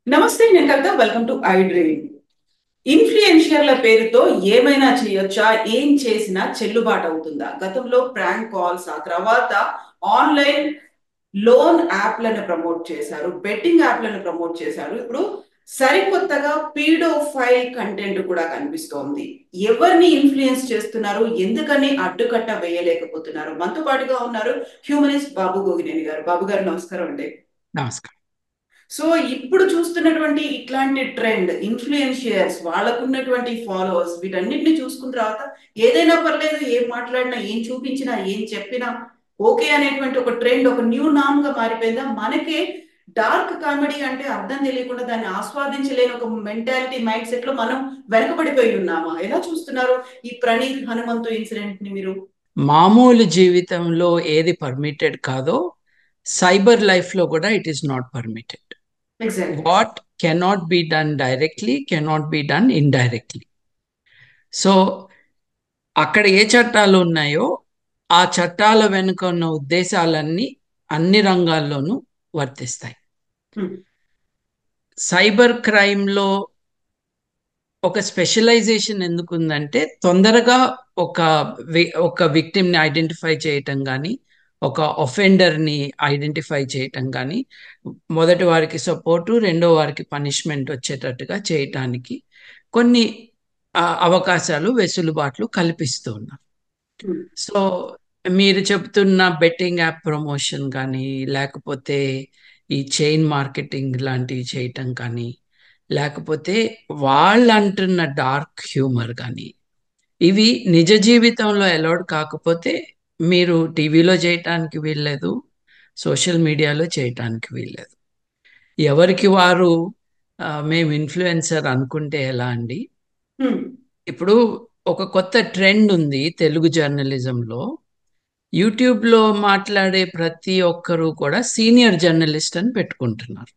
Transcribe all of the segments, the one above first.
నమస్తే, నేను Kavitha. Welcome to I dream. ఇన్ఫ్లుయెన్షియర్ల పేరుతో ఏమైనా చేయొచ్చా? ఏం చేసినా చెల్లుబాటు అవుతుందా? గతంలో ప్రాంక్ కాల్స్, ఆ తర్వాత ఆన్లైన్ లోన్ యాప్లను ప్రమోట్ చేశారు, బెట్టింగ్ యాప్లను ప్రమోట్ చేశారు. ఇప్పుడు సరికొత్తగా పీడోఫైల్ కంటెంట్ కూడా కనిపిస్తోంది. ఎవరిని ఇన్ఫ్లుయెన్స్ చేస్తున్నారు, ఎందుకని అడ్డుకట్ట వేయలేకపోతున్నారు? మనతో పాటుగా ఉన్నారు హ్యూమనిస్ట్ బాబు గోగినేని గారు. బాబు గారు, నమస్కారం అండి. నమస్కారం. సో ఇప్పుడు చూస్తున్నటువంటి ఇట్లాంటి ట్రెండ్, ఇన్ఫ్లుయెన్షియర్స్, వాళ్ళకున్నటువంటి ఫాలోవర్స్, వీటన్నిటిని చూసుకున్న తర్వాత ఏదైనా పర్లేదు, ఏం మాట్లాడినా, ఏం చూపించినా, ఏం చెప్పినా ఓకే అనేటువంటి ఒక ట్రెండ్, ఒక న్యూ నామ్ గా మారిపోయిందా? మనకే డార్క్ కామెడీ అంటే అర్థం తెలియకుండా దాన్ని ఆస్వాదించలేని ఒక మెంటాలిటీ, మైండ్ సెట్ లో మనం వెనకబడిపోయి ఉన్నామా? ఎలా చూస్తున్నారు ఈ ప్రణీత్ హనుమంతు ఇన్సిడెంట్ ని మీరు? మామూలు జీవితంలో ఏది పర్మిటెడ్ కాదో సైబర్ లైఫ్లో కూడా it is not permitted. Exactly. What cannot be done directly cannot be done indirectly. So అక్కడ ఏ చట్టాలు ఉన్నాయో ఆ చట్టాల వెనుక ఉన్న ఉద్దేశాలన్నీ అన్ని రంగాల్లోనూ వర్తిస్తాయి. సైబర్ క్రైమ్లో ఒక స్పెషలైజేషన్ ఎందుకు ఉందంటే తొందరగా ఒక ఒక విక్టిమ్ని ఐడెంటిఫై చేయటం కానీ, ఒక ఒఫెండర్ని ఐడెంటిఫై చేయటం కానీ, మొదటి వారికి సపోర్టు, రెండో వారికి పనిష్మెంట్ వచ్చేటట్టుగా చేయటానికి కొన్ని అవకాశాలు, వెసులుబాట్లు కల్పిస్తూ ఉన్నారు. సో మీరు చెప్తున్న బెట్టింగ్ యాప్ ప్రమోషన్ కానీ, లేకపోతే ఈ చైన్ మార్కెటింగ్ లాంటివి చేయటం కానీ, లేకపోతే వాళ్ళు అంటున్న డార్క్ హ్యూమర్ కానీ, ఇవి నిజ జీవితంలో అలౌడ్ కాకపోతే మీరు టీవీలో చేయటానికి వీల్లేదు, సోషల్ మీడియాలో చేయటానికి వీల్లేదు. ఎవరికి వారు మేము ఇన్ఫ్లుయెన్సర్ అనుకుంటే ఎలా అండి? ఇప్పుడు ఒక కొత్త ట్రెండ్ ఉంది తెలుగు జర్నలిజంలో. యూట్యూబ్లో మాట్లాడే ప్రతి ఒక్కరూ కూడా సీనియర్ జర్నలిస్ట్ అని పెట్టుకుంటున్నారు.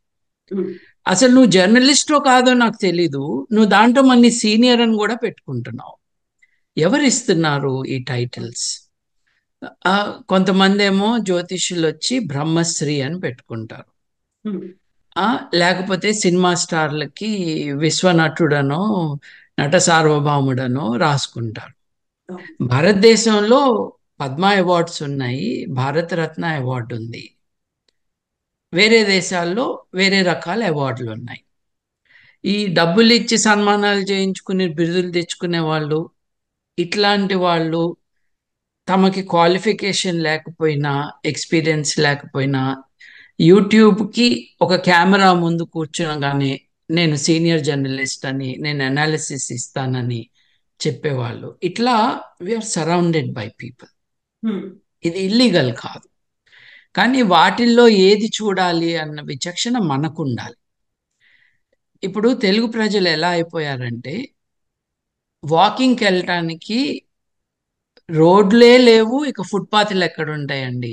అసలు నువ్వు జర్నలిస్టో కాదో నాకు తెలీదు, నువ్వు దాంట్లో మన్ని సీనియర్ అని కూడా పెట్టుకుంటున్నావు. ఎవరు ఇస్తున్నారు ఈ టైటిల్స్? కొంతమంది ఏమో జ్యోతిష్యులు వచ్చి బ్రహ్మశ్రీ అని పెట్టుకుంటారు. లేకపోతే సినిమా స్టార్లకి విశ్వనటుడనో నట సార్వభౌముడనో రాసుకుంటారు. భారతదేశంలో పద్మ అవార్డ్స్ ఉన్నాయి, భారతరత్న అవార్డు ఉంది. వేరే దేశాల్లో వేరే రకాల అవార్డులు ఉన్నాయి. ఈ డబ్బులు ఇచ్చి సన్మానాలు చేయించుకుని బిరుదులు తెచ్చుకునే వాళ్ళు, ఇట్లాంటి వాళ్ళు తమకి క్వాలిఫికేషన్ లేకపోయినా, ఎక్స్పీరియన్స్ లేకపోయినా, యూట్యూబ్కి ఒక కెమెరా ముందు కూర్చోగానే నేను సీనియర్ జర్నలిస్ట్ అని, నేను అనాలిసిస్ ఇస్తానని చెప్పేవాళ్ళు. ఇట్లా వీఆర్ సరౌండెడ్ బై పీపుల్. ఇది ఇల్లీగల్ కాదు, కానీ వాటిల్లో ఏది చూడాలి అన్న విచక్షణ మనకు ఉండాలి. ఇప్పుడు తెలుగు ప్రజలు ఎలా అయిపోయారంటే, వాకింగ్కి వెళ్ళటానికి రోడ్లే లేవు, ఇక ఫుట్పాత్లు ఎక్కడ ఉంటాయండి?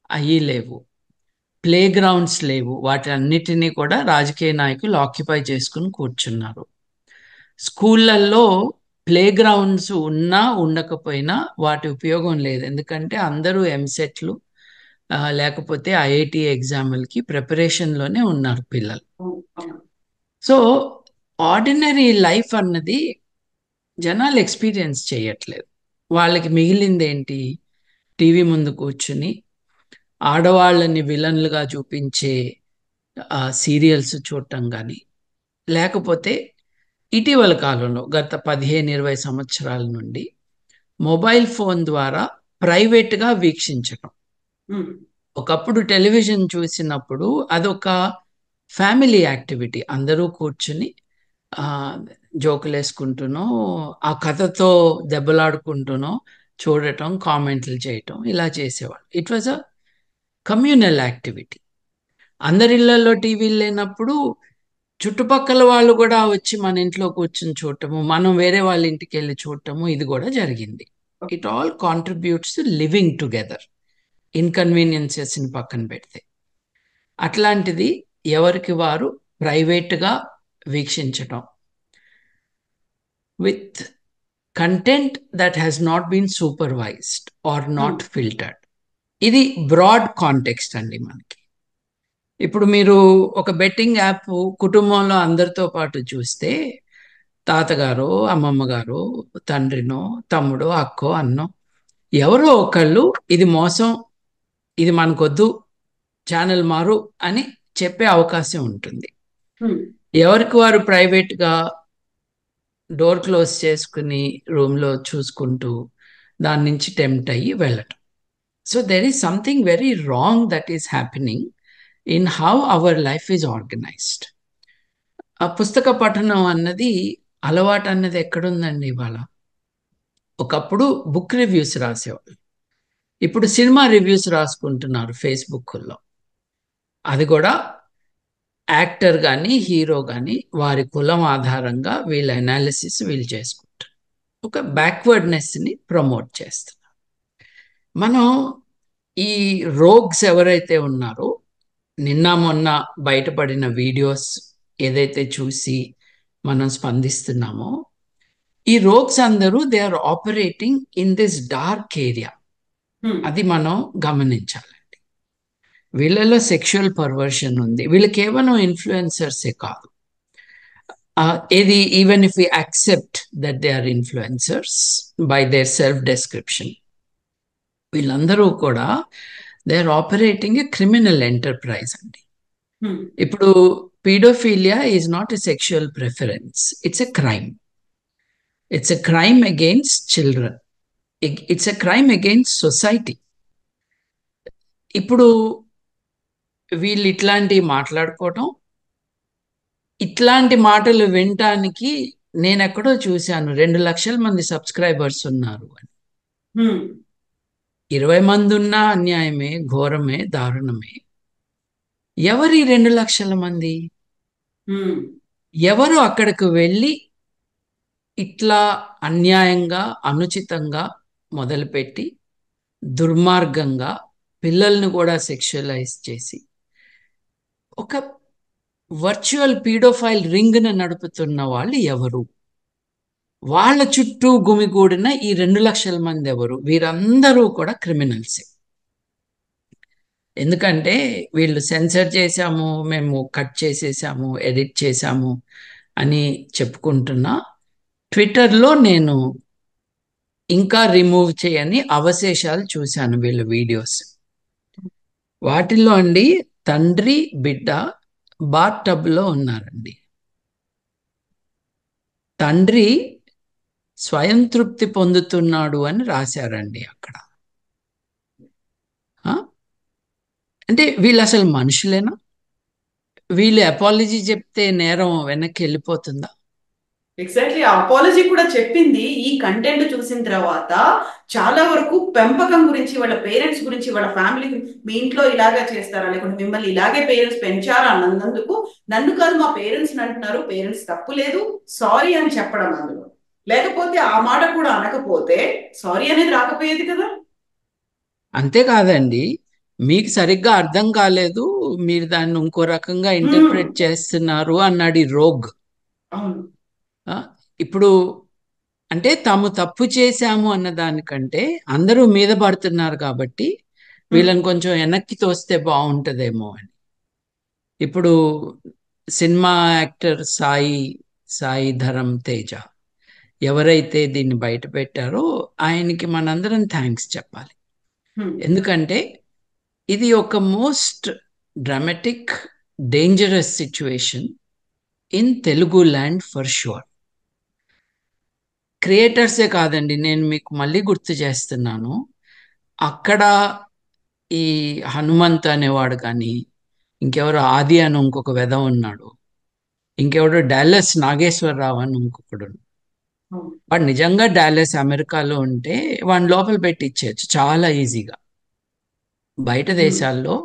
అవి లేవు. ప్లే గ్రౌండ్స్ లేవు. వాటి అన్నిటినీ కూడా రాజకీయ నాయకులు ఆక్యుపై చేసుకుని కూర్చున్నారు. స్కూళ్ళల్లో ప్లే గ్రౌండ్స్ ఉన్నా ఉండకపోయినా వాటి ఉపయోగం లేదు, ఎందుకంటే అందరూ ఎంసెట్లు లేకపోతే ఐఐటి ఎగ్జామ్లకి ప్రిపరేషన్లోనే ఉన్నారు పిల్లలు. సో ఆర్డినరీ లైఫ్ అన్నది జనాలు ఎక్స్పీరియన్స్ చేయట్లేదు. వాళ్ళకి మిగిలింది ఏంటి? టీవీ ముందు కూర్చుని ఆడవాళ్ళని విలన్లుగా చూపించే సీరియల్స్ చూడటం కానీ, లేకపోతే ఇటీవల కాలంలో గత 15-20 సంవత్సరాల నుండి మొబైల్ ఫోన్ ద్వారా ప్రైవేట్గా వీక్షించటం. ఒకప్పుడు టెలివిజన్ చూసినప్పుడు అదొక ఫ్యామిలీ యాక్టివిటీ. అందరూ కూర్చుని జోకులు వేసుకుంటూనో, ఆ కథతో దెబ్బలాడుకుంటూనో చూడటం, కామెంట్లు చేయటం, ఇలా చేసేవాళ్ళు. It was a communal activity. అందరిళ్లలో టీవీలు లేనప్పుడు చుట్టుపక్కల వాళ్ళు కూడా వచ్చి మన ఇంట్లో కూర్చొని చూడటము, మనం వేరే వాళ్ళ ఇంటికి వెళ్ళి చూడటము, ఇది కూడా జరిగింది. It all contributes to living together. ఇన్కన్వీనియన్సెస్ని పక్కన పెడితే, అట్లాంటిది ఎవరికి వారు ప్రైవేట్గా వీక్షించటం with content that has not been supervised or not filtered. ఇది బ్రాడ్ కాంటెక్స్ట్ అండి మనకి. ఇప్పుడు మీరు ఒక బెట్టింగ్ యాప్ కుటుంబంలో అందరితో పాటు చూస్తే తాతగారు, అమ్మమ్మ గారు, తండ్రినో, తమ్ముడో, అక్కో, అన్నో ఎవరో ఒకళ్ళు ఇది మోసం, ఇది మనకొద్దు, ఛానల్ మారు అని చెప్పే అవకాశం ఉంటుంది. ఎవరికి వారు ప్రైవేట్గా డోర్ క్లోజ్ చేసుకుని రూమ్లో చూసుకుంటూ దాని నుంచి టెంప్ట్ అయ్యి వెళ్ళటం. So there is something very wrong that is happening in how our life is organised. ఆ పుస్తక పఠనం అన్నది అలవాటు అన్నది ఎక్కడుందండి ఇవాళ? ఒకప్పుడు బుక్ రివ్యూస్ రాసేవాళ్ళు, ఇప్పుడు సినిమా రివ్యూస్ రాసుకుంటున్నారు ఫేస్బుక్లో. అది కూడా యాక్టర్ కానీ హీరో కానీ వారి కులం ఆధారంగా వీళ్ళ అనాలిసిస్ వీళ్ళు చేసుకుంటారు. ఒక బ్యాక్వర్డ్నెస్ని ప్రమోట్ చేస్తున్నారు. మనం ఈ రోగ్స్ ఎవరైతే ఉన్నారో, నిన్న మొన్న బయటపడిన వీడియోస్ ఏదైతే చూసి మనం స్పందిస్తున్నామో, ఈ రోగ్స్ అందరూ they are operating in this dark area. అది మనం గమనించాలండి. వీళ్ళలో సెక్షువల్ పర్వర్షన్ ఉంది. వీళ్ళు కేవలం ఇన్ఫ్లుయెన్సర్సే కాదు. ఏది even if we accept that they are influencers by their self description, వీళ్ళందరూ కూడా they are operating a criminal enterprise అండి. ఇప్పుడు paedophilia is not a sexual preference, it's a crime. It's a crime against children, it's a crime against society. ఇప్పుడు వీళ్ళు ఇట్లాంటివి మాట్లాడుకోవటం, ఇట్లాంటి మాటలు వినటానికి నేను ఎక్కడో చూశాను 2 లక్షల మంది సబ్స్క్రైబర్స్ ఉన్నారు అని. 20 మంది ఉన్నా అన్యాయమే, ఘోరమే, దారుణమే. ఎవరి 2 లక్షల మంది? ఎవరు అక్కడికి వెళ్ళి ఇట్లా అన్యాయంగా, అనుచితంగా మొదలుపెట్టి దుర్మార్గంగా పిల్లల్ని కూడా సెక్షువలైజ్ చేసి ఒక వర్చువల్ పీడోఫైల్ రింగ్ను నడుపుతున్న వాళ్ళు ఎవరు? వాళ్ళ చుట్టూ గుమిగూడిన ఈ 2 లక్షల మంది ఎవరు? వీరందరూ కూడా క్రిమినల్సే. ఎందుకంటే వీళ్ళు సెన్సర్ చేశాము, మేము కట్ చేసేసాము, ఎడిట్ చేశాము అని చెప్పుకుంటున్నా ట్విట్టర్లో నేను ఇంకా రిమూవ్ చేయని అవశేషాలు చూశాను వీళ్ళ వీడియోస్. వాటిల్లో అండి తండ్రి బిడ్డ బాత్ టబ్లో ఉన్నారండి. తండ్రి స్వయం తృప్తి పొందుతున్నాడు అని రాశారండి అక్కడ. అంటే వీళ్ళు అసలు మనుషులేనా? వీళ్ళు అపాలజీ చెప్తే నేరం వెనక్కి వెళ్ళిపోతుందా? ఎగ్జాక్ట్లీ, అపాలజీ కూడా చెప్పింది. ఈ కంటెంట్ చూసిన తర్వాత చాలా వరకు పెంపకం గురించి, వాళ్ళ పేరెంట్స్ గురించి, వాళ్ళ ఫ్యామిలీ, మీ ఇంట్లో ఇలాగా చేస్తారా, లేకుంటే మిమ్మల్ని ఇలాగే పేరెంట్స్ పెంచారా అన్నందుకు నన్ను కాదు మా పేరెంట్స్ అంటున్నారు, పేరెంట్స్ తప్పు లేదు, సారీ అని చెప్పడం అందులో. లేకపోతే ఆ మాట కూడా అనకపోతే సారీ అనేది రాకపోయేది కదా. అంతేకాదండి, మీకు సరిగ్గా అర్థం కాలేదు, మీరు దాన్ని ఇంకో రకంగా ఇంటర్ప్రెట్ చేస్తున్నారు అన్నాడు ఈ రోగ్. అవును. ఇప్పుడు అంటే తాము తప్పు చేశాము అన్న దానికంటే అందరూ మీద పడుతున్నారు కాబట్టి వీళ్ళని కొంచెం వెనక్కి తోస్తే బాగుంటుందేమో అని. ఇప్పుడు సినిమా యాక్టర్ సాయి ధరమ్ తేజ ఎవరైతే దీన్ని బయట పెట్టారో ఆయనకి మనందరం థ్యాంక్స్ చెప్పాలి. ఎందుకంటే ఇది ఒక most dramatic, dangerous situation in Telugu land for sure. క్రియేటర్సే కాదండి, నేను మీకు మళ్ళీ గుర్తు చేస్తున్నాను, అక్కడ ఈ హనుమంత్ అనేవాడు కానీ, ఇంకెవరో ఆది అని ఇంకొక వెధ ఉన్నాడు, ఇంకెవడో డాలస్ నాగేశ్వరరావు అని ఇంకొకడు. వాడు నిజంగా డాలస్ అమెరికాలో ఉంటే వాడిని లోపల పెట్టి ఇచ్చేయచ్చు చాలా ఈజీగా. బయట దేశాల్లో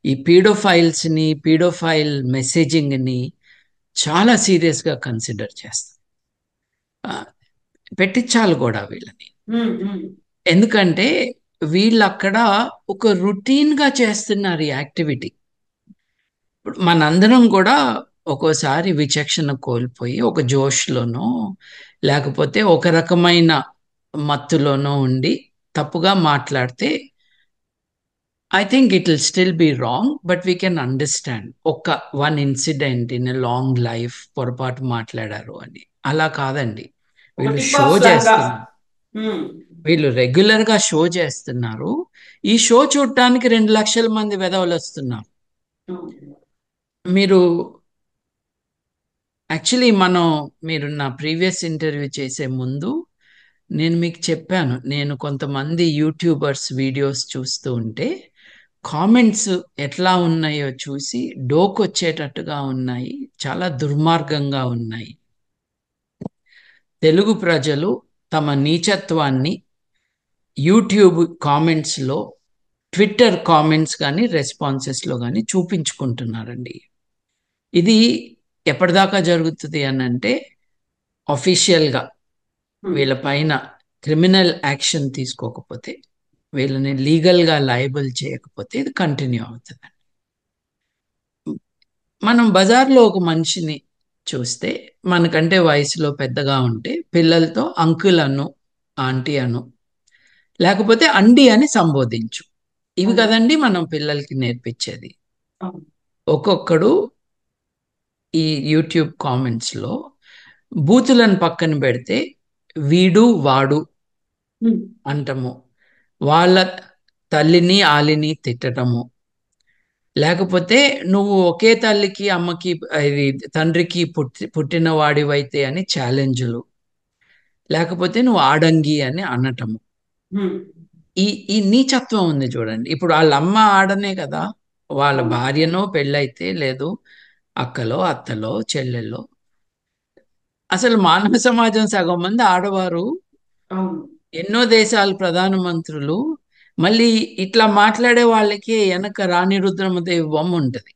ఈ పీడోఫైల్స్ని, పీడోఫైల్ మెసేజింగ్ని చాలా సీరియస్గా కన్సిడర్ చేస్తారు. పెట్టించాలి కూడా వీళ్ళని. ఎందుకంటే వీళ్ళు అక్కడ ఒక రొటీన్గా చేస్తున్నారు ఈ యాక్టివిటీ. ఇప్పుడు మనందరం కూడా ఒక్కోసారి విచక్షణ కోల్పోయి ఒక జోష్లోనో లేకపోతే ఒక రకమైన మత్తులోనో ఉండి తప్పుగా మాట్లాడితే I think it will still be wrong, but we can understand. One incident in a long life పొరపాటు మాట్లాడారు అని. అలా కాదండి. ఒక వీళ్ళు టిప్ షో ఆఫ్ స్లాంగ్ గా. చేస్తున్నారు, వీళ్ళు రెగ్యులర్ గా షో చేస్తున్నారు. ఈ షో చూడటానికి 2 లక్షల మంది వెధవలు వస్తున్నారు. మీరు యాక్చువల్లీ మీరు నా ప్రీవియస్ ఇంటర్వ్యూ చేసే ముందు నేను మీకు చెప్పాను, నేను కొంతమంది యూట్యూబర్స్ వీడియోస్ చూస్తూ ఉంటే కామెంట్స్ ఎట్లా ఉన్నాయో చూసి డోకొచ్చేటట్టుగా ఉన్నాయి, చాలా దుర్మార్గంగా ఉన్నాయి. తెలుగు ప్రజలు తమ నీచత్వాన్ని యూట్యూబ్ కామెంట్స్లో, ట్విట్టర్ కామెంట్స్ కానీ రెస్పాన్సెస్లో కానీ చూపించుకుంటున్నారండి. ఇది ఎప్పటిదాకా జరుగుతుంది అని అంటే, అఫీషియల్గా వీళ్ళ పైన క్రిమినల్ యాక్షన్ తీసుకోకపోతే, వీళ్ళని లీగల్గా లయబుల్ చేయకపోతే ఇది కంటిన్యూ అవుతుంది. మనం బజార్లో ఒక మనిషిని చూస్తే మనకంటే వయసులో పెద్దగా ఉంటే పిల్లలతో అంకుల్ అను, ఆంటీ అను, లేకపోతే అండి అని సంబోధించు. ఇవి కదండి మనం పిల్లలకి నేర్పించేది. ఒక్కొక్కడు ఈ యూట్యూబ్ కామెంట్స్లో బూతులను పక్కన పెడితే వీడు వాడు అంటము, వాళ్ళ తల్లిని ఆలిని తిట్టటము, లేకపోతే నువ్వు ఒకే తల్లికి అమ్మకి ఇది తండ్రికి పుట్టిన వాడివైతే అని ఛాలెంజ్లు, లేకపోతే నువ్వు ఆడంగి అని అనటము. ఈ నీచత్వం ఉంది చూడండి. ఇప్పుడు వాళ్ళ అమ్మ ఆడనే కదా, వాళ్ళ భార్యనో పెళ్ళైతే లేదు అక్కలో అత్తలో చెల్లెల్లో. అసలు మానవ సమాజం సగం మంది ఆడవారు, ఎన్నో దేశాల ప్రధానమంత్రులు. మళ్ళీ ఇట్లా మాట్లాడే వాళ్ళకి వెనక రాణి రుద్రమదేవి బొమ్మ ఉంటుంది.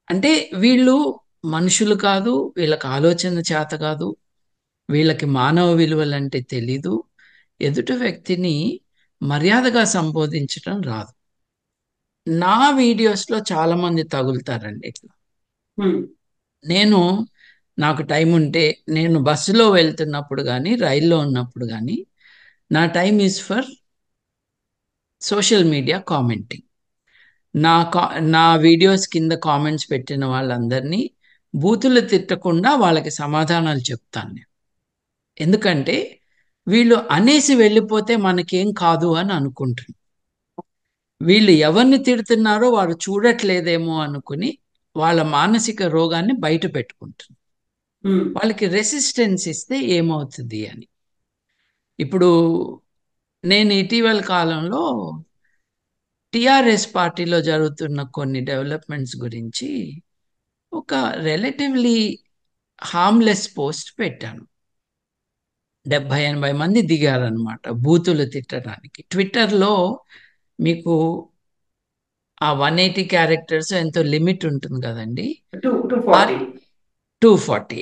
అంటే వీళ్ళు మనుషులు కాదు, వీళ్ళకి ఆలోచన చేత కాదు, వీళ్ళకి మానవ విలువలంటే తెలీదు, ఎదుటి వ్యక్తిని మర్యాదగా సంబోధించడం రాదు. నా వీడియోస్లో చాలా మంది తగులుతారండి ఇట్లా. నాకు టైం ఉంటే నేను బస్సులో వెళ్తున్నప్పుడు కానీ రైల్లో ఉన్నప్పుడు కానీ నా time is for social media commenting. నా వీడియోస్ కింద కామెంట్స్ పెట్టిన వాళ్ళందరినీ బూతులు తిట్టకుండా వాళ్ళకి సమాధానాలు చెప్తాను నేను. ఎందుకంటే వీళ్ళు అనేసి వెళ్ళిపోతే మనకేం కాదు అని అనుకుంటున్నారు. వీళ్ళు ఎవరిని తిడుతున్నారో వారు చూడట్లేదేమో అనుకుని వాళ్ళ మానసిక రోగాన్ని బయట పెట్టుకుంటున్నారు. వాళ్ళకి రెసిస్టెన్స్ ఇస్తే ఏమవుతుంది అని. ఇప్పుడు నేను ఇటీవల కాలంలో టిఆర్ఎస్ పార్టీలో జరుగుతున్న కొన్ని డెవలప్మెంట్స్ గురించి ఒక రిలేటివ్లీ హార్మ్లెస్ పోస్ట్ పెట్టాను. 70-80 మంది దిగారనమాట బూతులు తిట్టడానికి. ట్విట్టర్లో మీకు ఆ 180 క్యారెక్టర్స్ ఎంతో లిమిట్ ఉంటుంది కదండి, 240,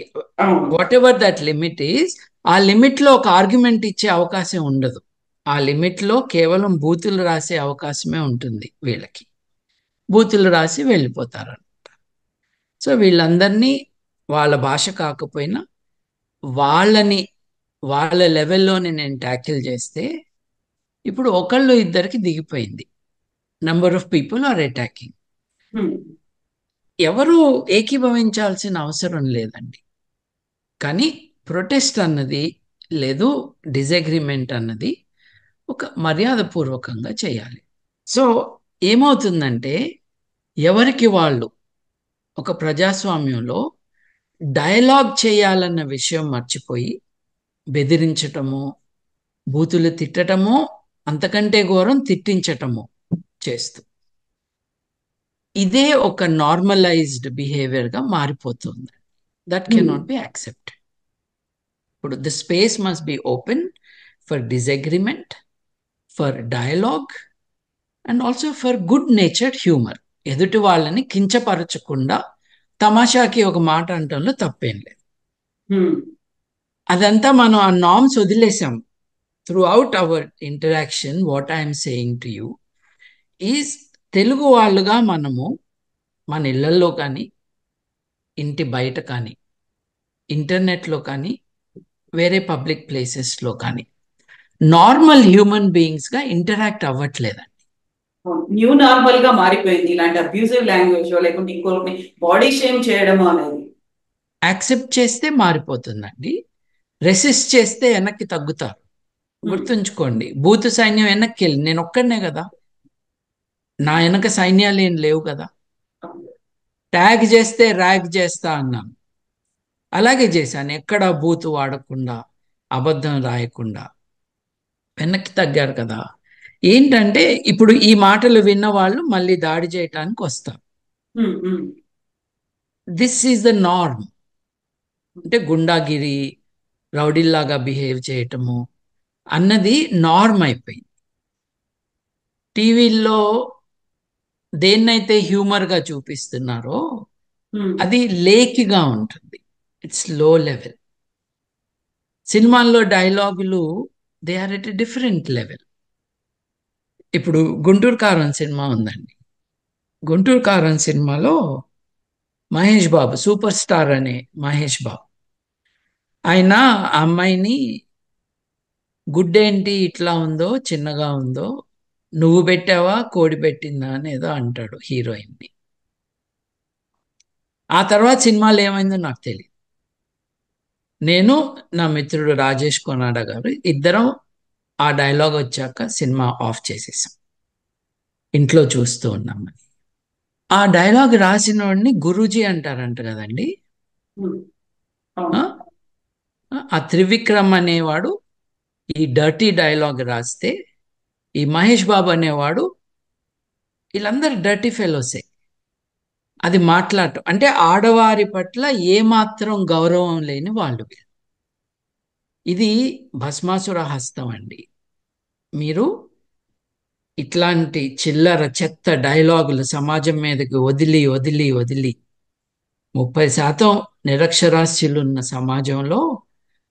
what ever that limit is. ఆ లిమిట్లో ఒక ఆర్గ్యుమెంట్ ఇచ్చే అవకాశం ఉండదు. ఆ లిమిట్లో కేవలం బూతులు రాసే అవకాశమే ఉంటుంది. వీళ్ళకి బూతులు రాసి వెళ్ళిపోతారనమాట. సో వీళ్ళందరినీ వాళ్ళ భాష కాకపోయినా వాళ్ళ లెవెల్లోనే నేను ట్యాకిల్ చేస్తే ఇప్పుడు ఒకళ్ళు ఇద్దరికి దిగిపోయింది. Number of people are attacking. ఎవరు ఏకీభవించాల్సిన అవసరం లేదండి. కానీ ప్రొటెస్ట్ అన్నది లేదు, డిజగ్రిమెంట్ అన్నది ఒక మర్యాదపూర్వకంగా చేయాలి. సో ఏమవుతుందంటే ఎవరికి వాళ్ళు ఒక ప్రజాస్వామ్యంలో డయలాగ్ చేయాలన్న విషయం మర్చిపోయి బెదిరించటము, బూతులు తిట్టటము, అంతకంటే ఘోరం తిట్టించటము చేస్తూ ఇదే ఒక నార్మలైజ్డ్ బిహేవియర్గా మారిపోతుంది. That cannot be accepted. ఇప్పుడు the space must be open for disagreement, for dialogue and also for good natured humour. ఎదుటి వాళ్ళని కించపరచకుండా తమాషాకి ఒక మాట అంటంలో తప్పేం లేదు. అదంతా మనం ఆ నార్మ్స్ వదిలేసాం. Through out hour interaction what I'm saying to you is, Telugu వాళ్ళుగా మనము మన ఇళ్లల్లో కానీ, ఇంటి బయట కానీ, ఇంటర్నెట్లో కానీ, వేరే పబ్లిక్ ప్లేసెస్లో కానీ నార్మల్ హ్యూమన్ బీయింగ్స్గా ఇంటరాక్ట్ అవ్వట్లేదండి. న్యూ నార్మల్ గా మారిపోయింది ఇలాంటి అబ్యూజివ్ లాంగ్వేజ్ లేకుంటే ఇంకొకరిని బాడీ షేమ్ చేయడం అనేది. యాక్సెప్ట్ చేస్తే మారిపోతుందండి, రెసిస్ట్ చేస్తే వెనక్కి తగ్గుతారు. గుర్తుంచుకోండి, భూత సైన్యం వెనక్కి వెళ్ళి, నేను ఒక్కడనే కదా, నా వెనక సైన్యాలు ఏం లేవు కదా. ట్యాగ్ చేస్తే ర్యాగ్ చేస్తా అన్నాను, అలాగే చేశాను. ఎక్కడ బూతు వాడకుండా, అబద్ధం రాయకుండా వెనక్కి తగ్గారు కదా. ఏంటంటే ఇప్పుడు ఈ మాటలు విన్న వాళ్ళు మళ్ళీ దాడి చేయటానికి వస్తారు. This is the norm. అంటే గుండాగిరి, రౌడీల్లాగా బిహేవ్ చేయటము అన్నది నార్మ్ అయిపోయింది. టీవీల్లో దేన్నైతే హ్యూమర్గా చూపిస్తున్నారో అది లేకిగా ఉంటుంది, ఇట్స్ లో లెవెల్. సినిమాల్లో డైలాగులు they are at a different level. ఇప్పుడు గుంటూరు కారం సినిమా ఉందండి. గుంటూరు కారం సినిమాలో మహేష్ బాబు, సూపర్ స్టార్ అనే మహేష్ బాబు, ఆయన ఆ అమ్మాయిని గుడ్డేంటి ఇట్లా ఉందో, చిన్నగా ఉందో, నువ్వు పెట్టావా కోడి పెట్టిందా అని ఏదో అంటాడు హీరోయిన్ని. ఆ తర్వాత సినిమాలో ఏమైందో నాకు తెలియదు. నేను నా మిత్రుడు రాజేష్ కొనాడ గారు ఇద్దరం ఆ డైలాగ్ వచ్చాక సినిమా ఆఫ్ చేసేసాం, ఇంట్లో చూస్తూ ఉన్నామని. ఆ డైలాగ్ రాసిన వాడిని గురూజీ అంటారంట కదండి. ఆ త్రివిక్రమ్ అనేవాడు ఈ డర్టీ డైలాగ్ రాస్తే, ఈ మహేష్ బాబు అనేవాడు, వీళ్ళందరూ డర్టీ ఫెలోసే. అది మాట్లాడటం అంటే ఆడవారి పట్ల ఏమాత్రం గౌరవం లేని వాళ్ళు. ఇది భస్మాసుర హస్తం అండి. మీరు ఇట్లాంటి చిల్లర చెత్త డైలాగులు సమాజం మీదకి వదిలి వదిలి వదిలి 30% నిరక్షరాస్యులున్న సమాజంలో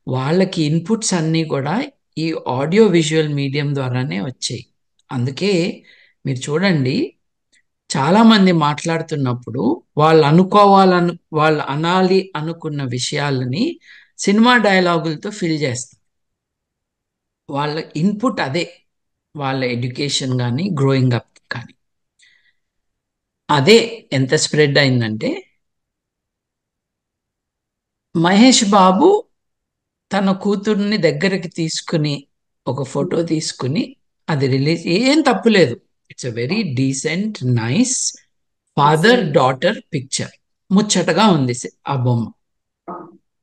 వాళ్ళకి ఇన్పుట్స్ అన్నీ కూడా ఈ ఆడియో విజువల్ మీడియం ద్వారానే వచ్చాయి. అందుకే మీరు చూడండి, చాలామంది మాట్లాడుతున్నప్పుడు వాళ్ళు అనాలి అనుకున్న విషయాలని సినిమా డైలాగులతో ఫిల్ చేస్తారు. వాళ్ళ ఇన్పుట్ అదే, వాళ్ళ ఎడ్యుకేషన్ కానీ గ్రోయింగ్ అప్ కానీ. అదే ఎంత స్ప్రెడ్ అయిందంటే, మహేష్ బాబు తన కూతుర్ని దగ్గరికి తీసుకుని ఒక ఫోటో తీసుకుని అది రిలీజ్, ఏం తప్పులేదు, it's a very decent nice father daughter picture. ముచ్చటగా ఉంది ఆ బొమ్మ.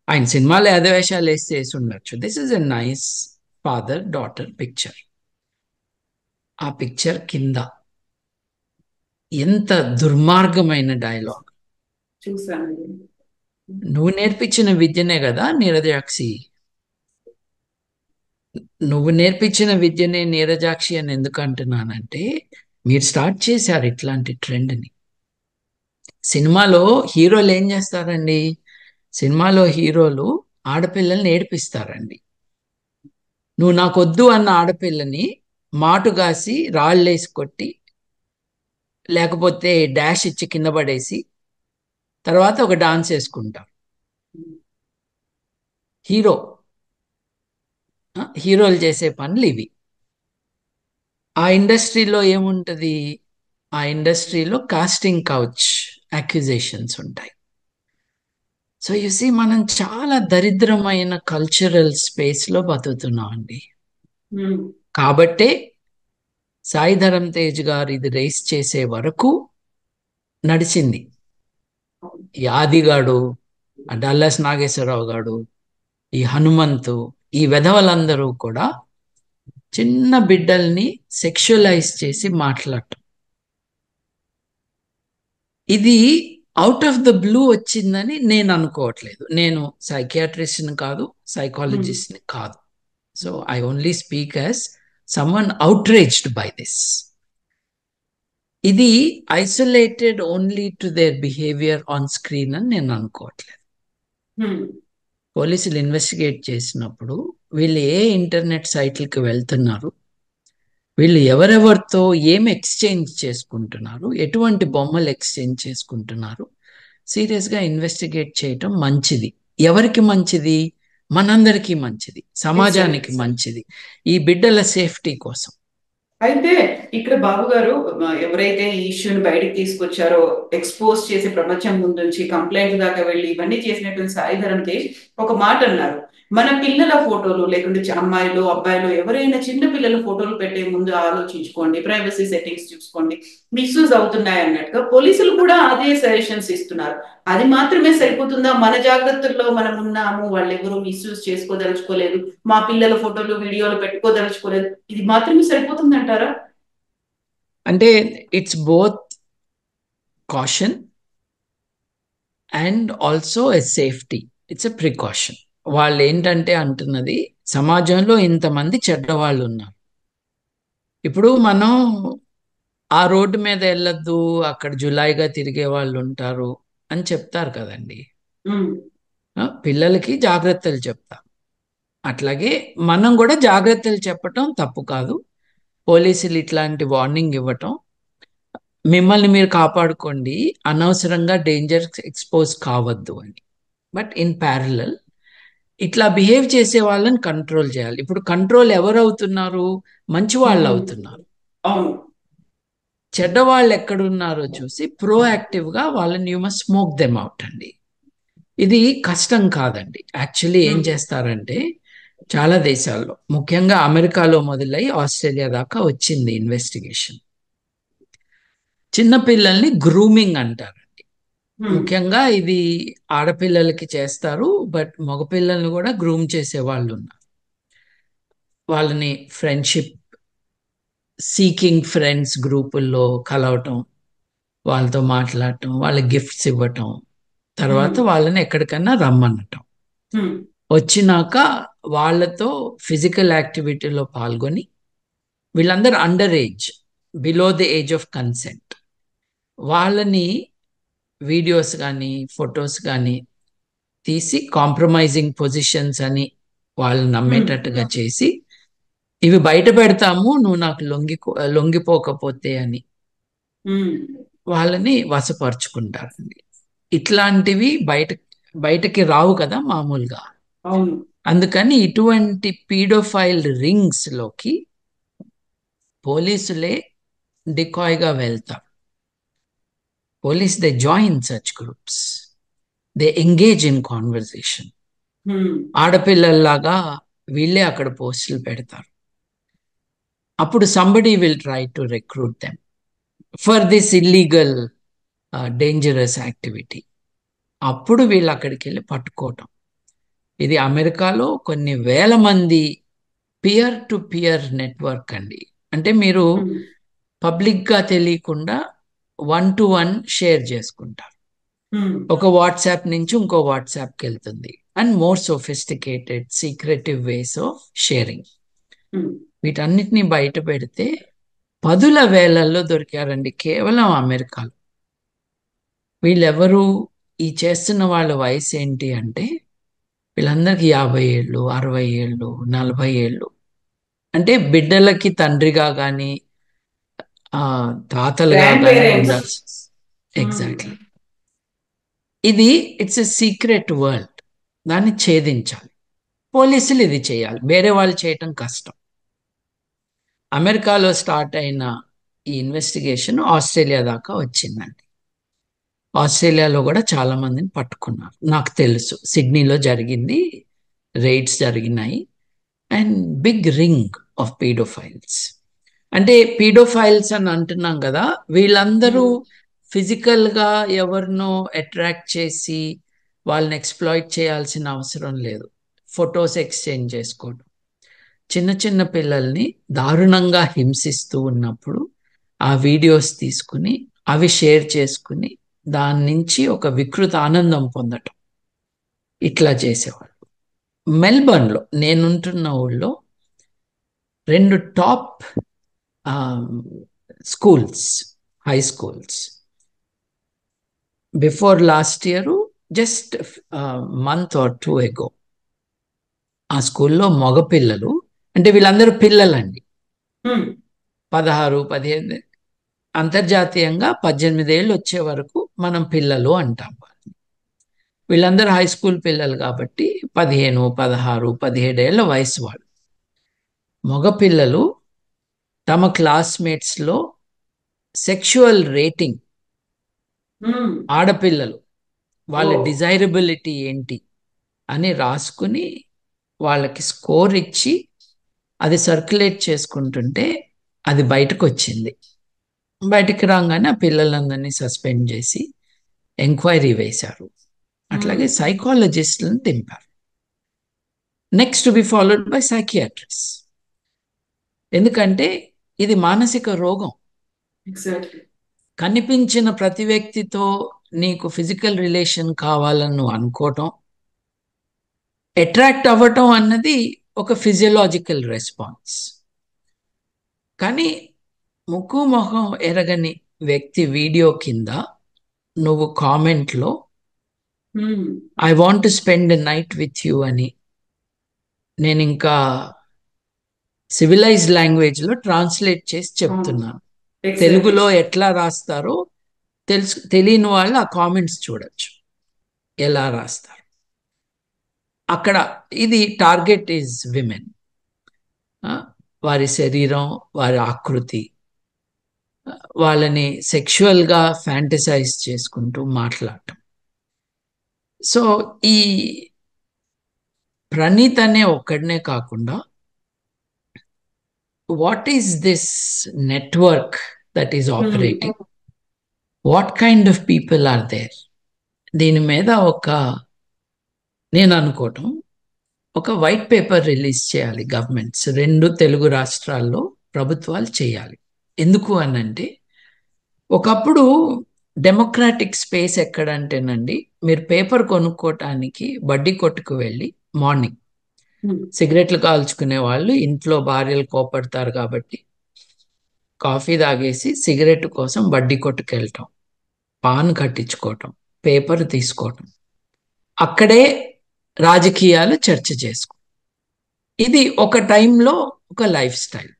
ఆయన సినిమాలో యాదవేషాలు వేసి ఉండొచ్చు. This is a nice father daughter picture. ఆ పిక్చర్ కింద ఎంత దుర్మార్గమైన డైలాగ్. చూసాను. నువ్వు నేర్పించిన విద్యనే కదా నీరజాక్షి, నువ్వు నేర్పించిన విద్యనే నీరజాక్షి అని ఎందుకు అంటున్నానంటే, మీరు స్టార్ట్ చేశారు ఇట్లాంటి ట్రెండ్ని. సినిమాలో హీరోలు ఏం చేస్తారండి, సినిమాలో హీరోలు ఆడపిల్లల్ని ఏడిపిస్తారండి. నువ్వు నాకొద్దు అన్న ఆడపిల్లని మాటుగాసి రాళ్ళేసి కొట్టి, లేకపోతే డాష్ ఇచ్చి కింద పడేసి తర్వాత ఒక డాన్స్ వేసుకుంటారు. హీరోలు చేసే పనులు ఇవి. ఆ ఇండస్ట్రీలో ఏముంటుంది, ఆ ఇండస్ట్రీలో కాస్టింగ్ కౌచ్ అక్యుజేషన్స్ ఉంటాయి. సో యూసీ మనం చాలా దరిద్రమైన కల్చరల్ స్పేస్లో బతుకుతున్నాం అండి. కాబట్టే సాయి ధరమ్ తేజ్ గారు ఇది రేస్ చేసే వరకు నడిచింది. ఈ ఆదిగాడు, డల్లాస్ నాగేశ్వరరావు గారు, ఈ హనుమంతు, ఈ వెధవలందరూ కూడా చిన్న బిడ్డల్ని సెక్షువలైజ్ చేసి మాట్లాడటం. ఇది అవుట్ ఆఫ్ ద బ్లూ వచ్చిందని నేను అనుకోవట్లేదు. నేను సైకియాట్రిస్ట్ని కాదు, సైకాలజిస్ట్ని కాదు. So I only speak as someone outraged by this. ఇది isolated only to their behaviour on screen అని నేను అనుకోవట్లేదు. పోలీసులు ఇన్వెస్టిగేట్ చేసినప్పుడు వీళ్ళు ఏ ఇంటర్నెట్ సైట్లకి వెళ్తున్నారు, వీళ్ళు ఎవరెవరితో ఏం ఎక్స్చేంజ్ చేసుకుంటున్నారు, ఎటువంటి బొమ్మలు ఎక్స్చేంజ్ చేసుకుంటున్నారు, సీరియస్గా ఇన్వెస్టిగేట్ చేయటం మంచిది. ఎవరికి మంచిది? మనందరికీ మంచిది, సమాజానికి మంచిది, ఈ బిడ్డల సేఫ్టీ కోసం. అయితే ఇక్కడ బాబు గారు ఎవరైతే ఈ ఇష్యూని బయటికి తీసుకొచ్చారో, ఎక్స్పోజ్ చేసి ప్రపంచం ముందుంచి కంప్లైంట్ దాకా వెళ్ళి ఇవన్నీ చేసినటువంటి సాయిధరం తేజ్ ఒక మాట అన్నారు. మన పిల్లల ఫోటోలు లేకుంటే అమ్మాయిలు అబ్బాయిలు ఎవరైనా చిన్న పిల్లల ఫోటోలు పెట్టే ముందు ఆలోచించుకోండి, ప్రైవసీ సెట్టింగ్స్ చూసుకోండి, మిస్యూజ్ అవుతున్నాయి అన్నట్టుగా పోలీసులు కూడా అదే సజెషన్స్ ఇస్తున్నారు. అది మాత్రమే సరిపోతుందా? మన జాగ్రత్తల్లో మనం ఉన్నాము, వాళ్ళు ఎవరు మిస్యూజ్ చేసుకోదలుచుకోలేదు, మా పిల్లల ఫోటోలు వీడియోలు పెట్టుకోదలుచుకోలేదు, ఇది మాత్రమే సరిపోతుందంటారా? అంటే it's both caution and also a safety. It's a precaution. వాళ్ళు ఏంటంటే అంటున్నది, సమాజంలో ఇంతమంది చెడ్డవాళ్ళు ఉన్నారు. ఇప్పుడు మనం ఆ రోడ్డు మీద వెళ్ళొద్దు, అక్కడ జులాయిగా తిరిగే వాళ్ళు ఉంటారు అని చెప్తారు కదండి. ఉమ్, పిల్లలకి జాగ్రత్తలు చెప్తాం. అట్లాగే మనం కూడా జాగ్రత్తలు చెప్పటం తప్పు కాదు. పోలీసులు ఇట్లాంటి వార్నింగ్ ఇవ్వటం, మిమ్మల్ని మీరు కాపాడుకోండి, అనవసరంగా డేంజర్ ఎక్స్పోజ్ కావద్దు అని. బట్ ఇన్ ప్యారలల్ ఇట్లా బిహేవ్ చేసే వాళ్ళని కంట్రోల్ చేయాలి. ఇప్పుడు కంట్రోల్ ఎవరు అవుతున్నారు? మంచి వాళ్ళు ఉమ్, అవుతున్నారు. అవును. చెడ్డవాళ్ళు ఎక్కడున్నారో చూసి ప్రోయాక్టివ్గా వాళ్ళని you must smoke them out అండి. ఇది కష్టం కాదండి. యాక్చువల్లీ ఏం ఉమ్, చేస్తారంటే చాలా దేశాల్లో, ముఖ్యంగా అమెరికాలో మొదలై ఆస్ట్రేలియా దాకా వచ్చింది ఇన్వెస్టిగేషన్. చిన్నపిల్లల్ని గ్రూమింగ్ అంటారు. ఉమ్, ముఖ్యంగా ఇది ఆడపిల్లలకి చేస్తారు, బట్ మగపిల్లల్ని కూడా గ్రూమ్ చేసే వాళ్ళు ఉన్నారు. వాళ్ళని ఫ్రెండ్షిప్ సీకింగ్ ఫ్రెండ్స్ గ్రూపుల్లో కలవటం, వాళ్ళతో మాట్లాడటం, వాళ్ళకి గిఫ్ట్స్ ఇవ్వటం, తర్వాత ఉమ్, వాళ్ళని ఎక్కడికన్నా రమ్మనటం. ఉమ్, వచ్చినాక వాళ్ళతో ఫిజికల్ యాక్టివిటీలో పాల్గొని, వీళ్ళందరూ under age, below the age of consent, వాళ్ళని వీడియోస్ కానీ ఫొటోస్ కానీ తీసి కాంప్రమైజింగ్ పొజిషన్స్ అని వాళ్ళు ఉమ్, నమ్మేటట్టుగా చేసి, ఇవి బయట పెడతాము నువ్వు నాకు లొంగిపోకపోతే అని ఉమ్, వాళ్ళని వశపరుచుకుంటారండి. ఇట్లాంటివి బయటకి రావు కదా మామూలుగా. అవును. అందుకని ఇటువంటి పీడోఫైల్ రింగ్స్ లోకి పోలీసులే డికాయ్గా వెళ్తారు. They join such groups, they engage in conversation. Um, ఆడపిల్లల్లాగా వీళ్ళే అక్కడ పోస్టులు పెడతారు. అప్పుడు somebody will try to recruit them for this illegal dangerous activity. అప్పుడు వీళ్ళు అక్కడికి వెళ్ళి పట్టుకోవటం. ఇది అమెరికాలో కొన్ని వేల మంది పియర్ టు పియర్ నెట్వర్క్ అండి. అంటే మీరు ఉమ్, పబ్లిక్గా తెలియకుండా వన్ టు వన్ షేర్ చేసుకుంటారు. ఉమ్, ఒక వాట్సాప్ నుంచి ఇంకో వాట్సాప్కి వెళ్తుంది. And more sophisticated secretive ways of sharing. Um, వీటన్నిటిని బయట పెడితే పదుల వేలల్లో దొరికారండి కేవలం అమెరికాలో. వీళ్ళెవరు? ఈ చేస్తున్న వాళ్ళ వయసు ఏంటి అంటే వీళ్ళందరికీ 50 ఏళ్ళు, 60 ఏళ్ళు, 40 ఏళ్ళు. అంటే బిడ్డలకి తండ్రిగా కానీ తాతలుగా గ్రాండ్ కానీ పేరెంట్స్. ఉండాల్సి. ఎగ్జాక్ట్లీ. ఇది ఇట్స్ ఎ సీక్రెట్ వరల్డ్. దాన్ని ఛేదించాలి. పోలీసులు ఇది చేయాలి, వేరే వాళ్ళు చేయటం కష్టం. అమెరికాలో స్టార్ట్ అయిన ఈ ఇన్వెస్టిగేషన్ ఆస్ట్రేలియా దాకా వచ్చిందండి. ఆస్ట్రేలియాలో కూడా చాలా మందిని పట్టుకున్నారు. నాకు తెలుసు సిడ్నీలో జరిగింది, రైడ్స్ జరిగినాయి. And big ring of paedophiles. అంటే పీడోఫైల్స్ అని అంటున్నాం కదా, వీళ్ళందరూ ఉమ్, ఫిజికల్గా ఎవరినో అట్రాక్ట్ చేసి వాళ్ళని ఎక్స్ప్లాయిట్ చేయాల్సిన అవసరం లేదు. ఫొటోస్ ఎక్స్చేంజ్ చేసుకోవడం, చిన్న చిన్న పిల్లల్ని దారుణంగా హింసిస్తూ ఉన్నప్పుడు ఆ వీడియోస్ తీసుకుని అవి షేర్ చేసుకుని దాని నుంచి ఒక వికృత ఆనందం పొందటం, ఇట్లా చేసేవాళ్ళు. మెల్బర్న్లో నేనుంటున్న ఊళ్ళో రెండు top schools, high schools, before last year, just month or 2 ఎగో, ఆ స్కూల్లో మగపిల్లలు, అంటే వీళ్ళందరూ పిల్లలండి, ఉమ్, 16, 15, అంతర్జాతీయంగా 18 ఏళ్ళు వచ్చే వరకు మనం పిల్లలు అంటాం. వీళ్ళందరూ హై స్కూల్ పిల్లలు కాబట్టి 15, 16, 17 ఏళ్ళ వయసు వాళ్ళు. మగపిల్లలు తమ క్లాస్మేట్స్లో సెక్షువల్ రేటింగ్, ఆడపిల్లలు వాళ్ళ డిజైరబిలిటీ ఏంటి అని రాసుకుని వాళ్ళకి స్కోర్ ఇచ్చి అది సర్క్యులేట్ చేసుకుంటుంటే అది బయటకు వచ్చింది. బయటికి రాగానే ఆ పిల్లలందరినీ సస్పెండ్ చేసి ఎంక్వైరీ వేశారు. అట్లాగే సైకాలజిస్టులను దింపారు. Next to be followed by psychiatrist. ఎందుకంటే ఇది మానసిక రోగం. కనిపించిన ప్రతి వ్యక్తితో నీకు ఫిజికల్ రిలేషన్ కావాలని నువ్వు అనుకోవటం, అట్రాక్ట్ అవ్వటం అన్నది ఒక ఫిజియలాజికల్ రెస్పాన్స్. కానీ ముక్కు మొహం ఎరగని వ్యక్తి వీడియో కింద నువ్వు కామెంట్లో I want to spend a night with you అని, నేను ఇంకా సివిలైజ్డ్ లాంగ్వేజ్లో ట్రాన్స్లేట్ చేసి చెప్తున్నాను. తెలుగులో ఎట్లా రాస్తారో తెలియని వాళ్ళు ఆ కామెంట్స్ చూడొచ్చు, ఎలా రాస్తారు. అక్కడ ఇది టార్గెట్ ఈజ్ విమెన్. వారి శరీరం, వారి ఆకృతి, వాళ్ళని సెక్షువల్గా ఫ్యాంటసైజ్ చేసుకుంటూ మాట్లాడటం. సో ఈ ప్రణీత్ అనే ఒక్కడనే కాకుండా what is this network that is operating, what kind of people are there, దీని మీద నేను అనుకోవటం ఒక వైట్ పేపర్ రిలీజ్ చేయాలి గవర్నమెంట్స్. 2 తెలుగు రాష్ట్రాల్లో ప్రభుత్వాలు చేయాలి. ఎందుకు అనంటే ఒకప్పుడు డెమోక్రాటిక్ స్పేస్ ఎక్కడంటేనండి, మీరు పేపర్ కొనుక్కోటానికి బడ్డీ కొట్టుకు వెళ్ళి మార్నింగ్ సిగరెట్లు కాల్చుకునే వాళ్ళు ఇంట్లో భార్యలు కోపడతారు కాబట్టి కాఫీ తాగేసి సిగరెట్ కోసం బడ్డీ కొట్టుకు వెళ్ళటం, పాన్ కట్టించుకోవటం, పేపర్ తీసుకోవటం, అక్కడే రాజకీయాలు చర్చ చేసుకో. ఇది ఒక టైంలో ఒక లైఫ్ స్టైల్.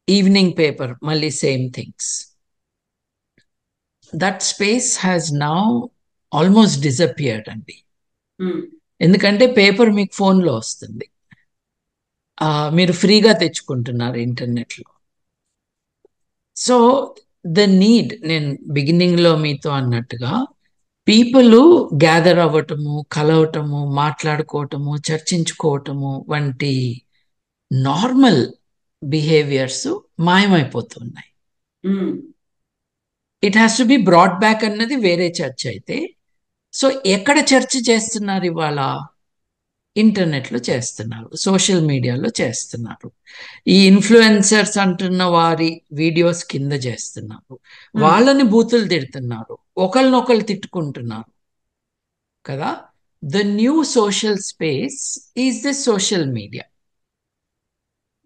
ఈవినింగ్ పేపర్ మళ్ళీ same things. That space has now almost disappeared అండి. ఎందుకంటే పేపర్ మీకు ఫోన్లో వస్తుంది, మీరు ఫ్రీగా తెచ్చుకుంటున్నారు ఇంటర్నెట్లో. సో ద నీడ్, నేను బిగినింగ్లో మీతో అన్నట్టుగా పీపుల్ గ్యాదర్ అవ్వటము, కలవటము, మాట్లాడుకోవటము, చర్చించుకోవటము వంటి నార్మల్ బిహేవియర్స్ మాయమైపోతున్నాయి. It has to be brought back అన్నది వేరే చర్చ అయితే. సో ఎక్కడ చర్చ చేస్తున్నారు ఇవాళ? ఇంటర్నెట్లో చేస్తున్నారు, సోషల్ మీడియాలో చేస్తున్నారు, ఈ ఇన్ఫ్లుయెన్సర్స్ అంటున్న వారి వీడియోస్ కింద చేస్తున్నారు, వాళ్ళని బూతులు తిడుతున్నారు, ఒకరినొకరు తిట్టుకుంటున్నారు కదా. The new social space is the social media.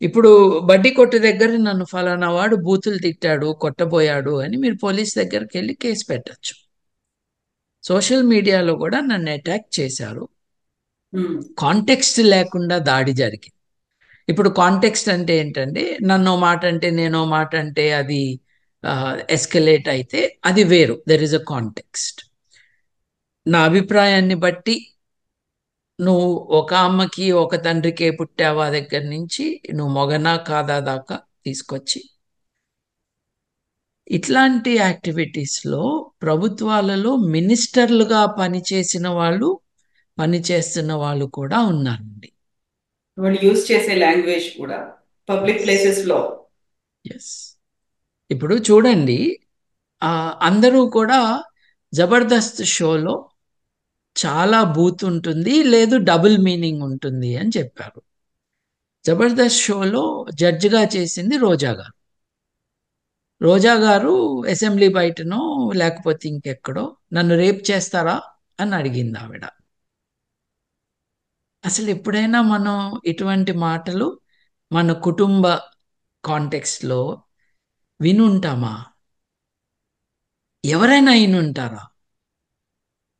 ఇప్పుడు బడ్డీ కొట్టు దగ్గర నన్ను ఫలానా వాడు బూతులు తిట్టాడు, కొట్టబోయాడు అని మీరు పోలీస్ దగ్గరికి వెళ్ళి కేసు పెట్టచ్చు. సోషల్ మీడియాలో కూడా నన్ను అటాక్ చేశారు, కాంటెక్స్ట్ లేకుండా దాడి జరిగింది. ఇప్పుడు కాంటెక్స్ట్ అంటే ఏంటంటే, నన్నో మాట అంటే నేనో మాట అంటే అది ఎస్కలేట్ అయితే అది వేరు. There is a context. నా అభిప్రాయాన్ని బట్టి నువ్వు ఒక అమ్మకి ఒక తండ్రికే పుట్టావా దగ్గర నుంచి నువ్వు మొగనా కాదా దాకా తీసుకొచ్చి ఇట్లాంటి యాక్టివిటీస్లో ప్రభుత్వాలలో మినిస్టర్లుగా పనిచేసిన వాళ్ళు, పనిచేస్తున్న వాళ్ళు కూడా ఉన్నారండి. వాళ్ళు యూజ్ చేసే లాంగ్వేజ్ కూడా పబ్లిక్ ప్లేసెస్ లో. ఎస్. ఇప్పుడు చూడండి, అందరూ కూడా జబర్దస్త్ షోలో చాలా బూత్ ఉంటుంది, లేదు డబుల్ మీనింగ్ ఉంటుంది అని చెప్పారు. జబర్దస్త్ షోలో జడ్జిగా చేసింది రోజా గారు. రోజా గారు అసెంబ్లీ బయటనో లేకపోతే ఇంకెక్కడో నన్ను రేప్ చేస్తారా అని అడిగింది ఆవిడ. అసలు ఎప్పుడైనా మనం ఇటువంటి మాటలు మన కుటుంబ కాంటెక్స్ట్లో వినుంటామా? ఎవరైనా వినుంటారా?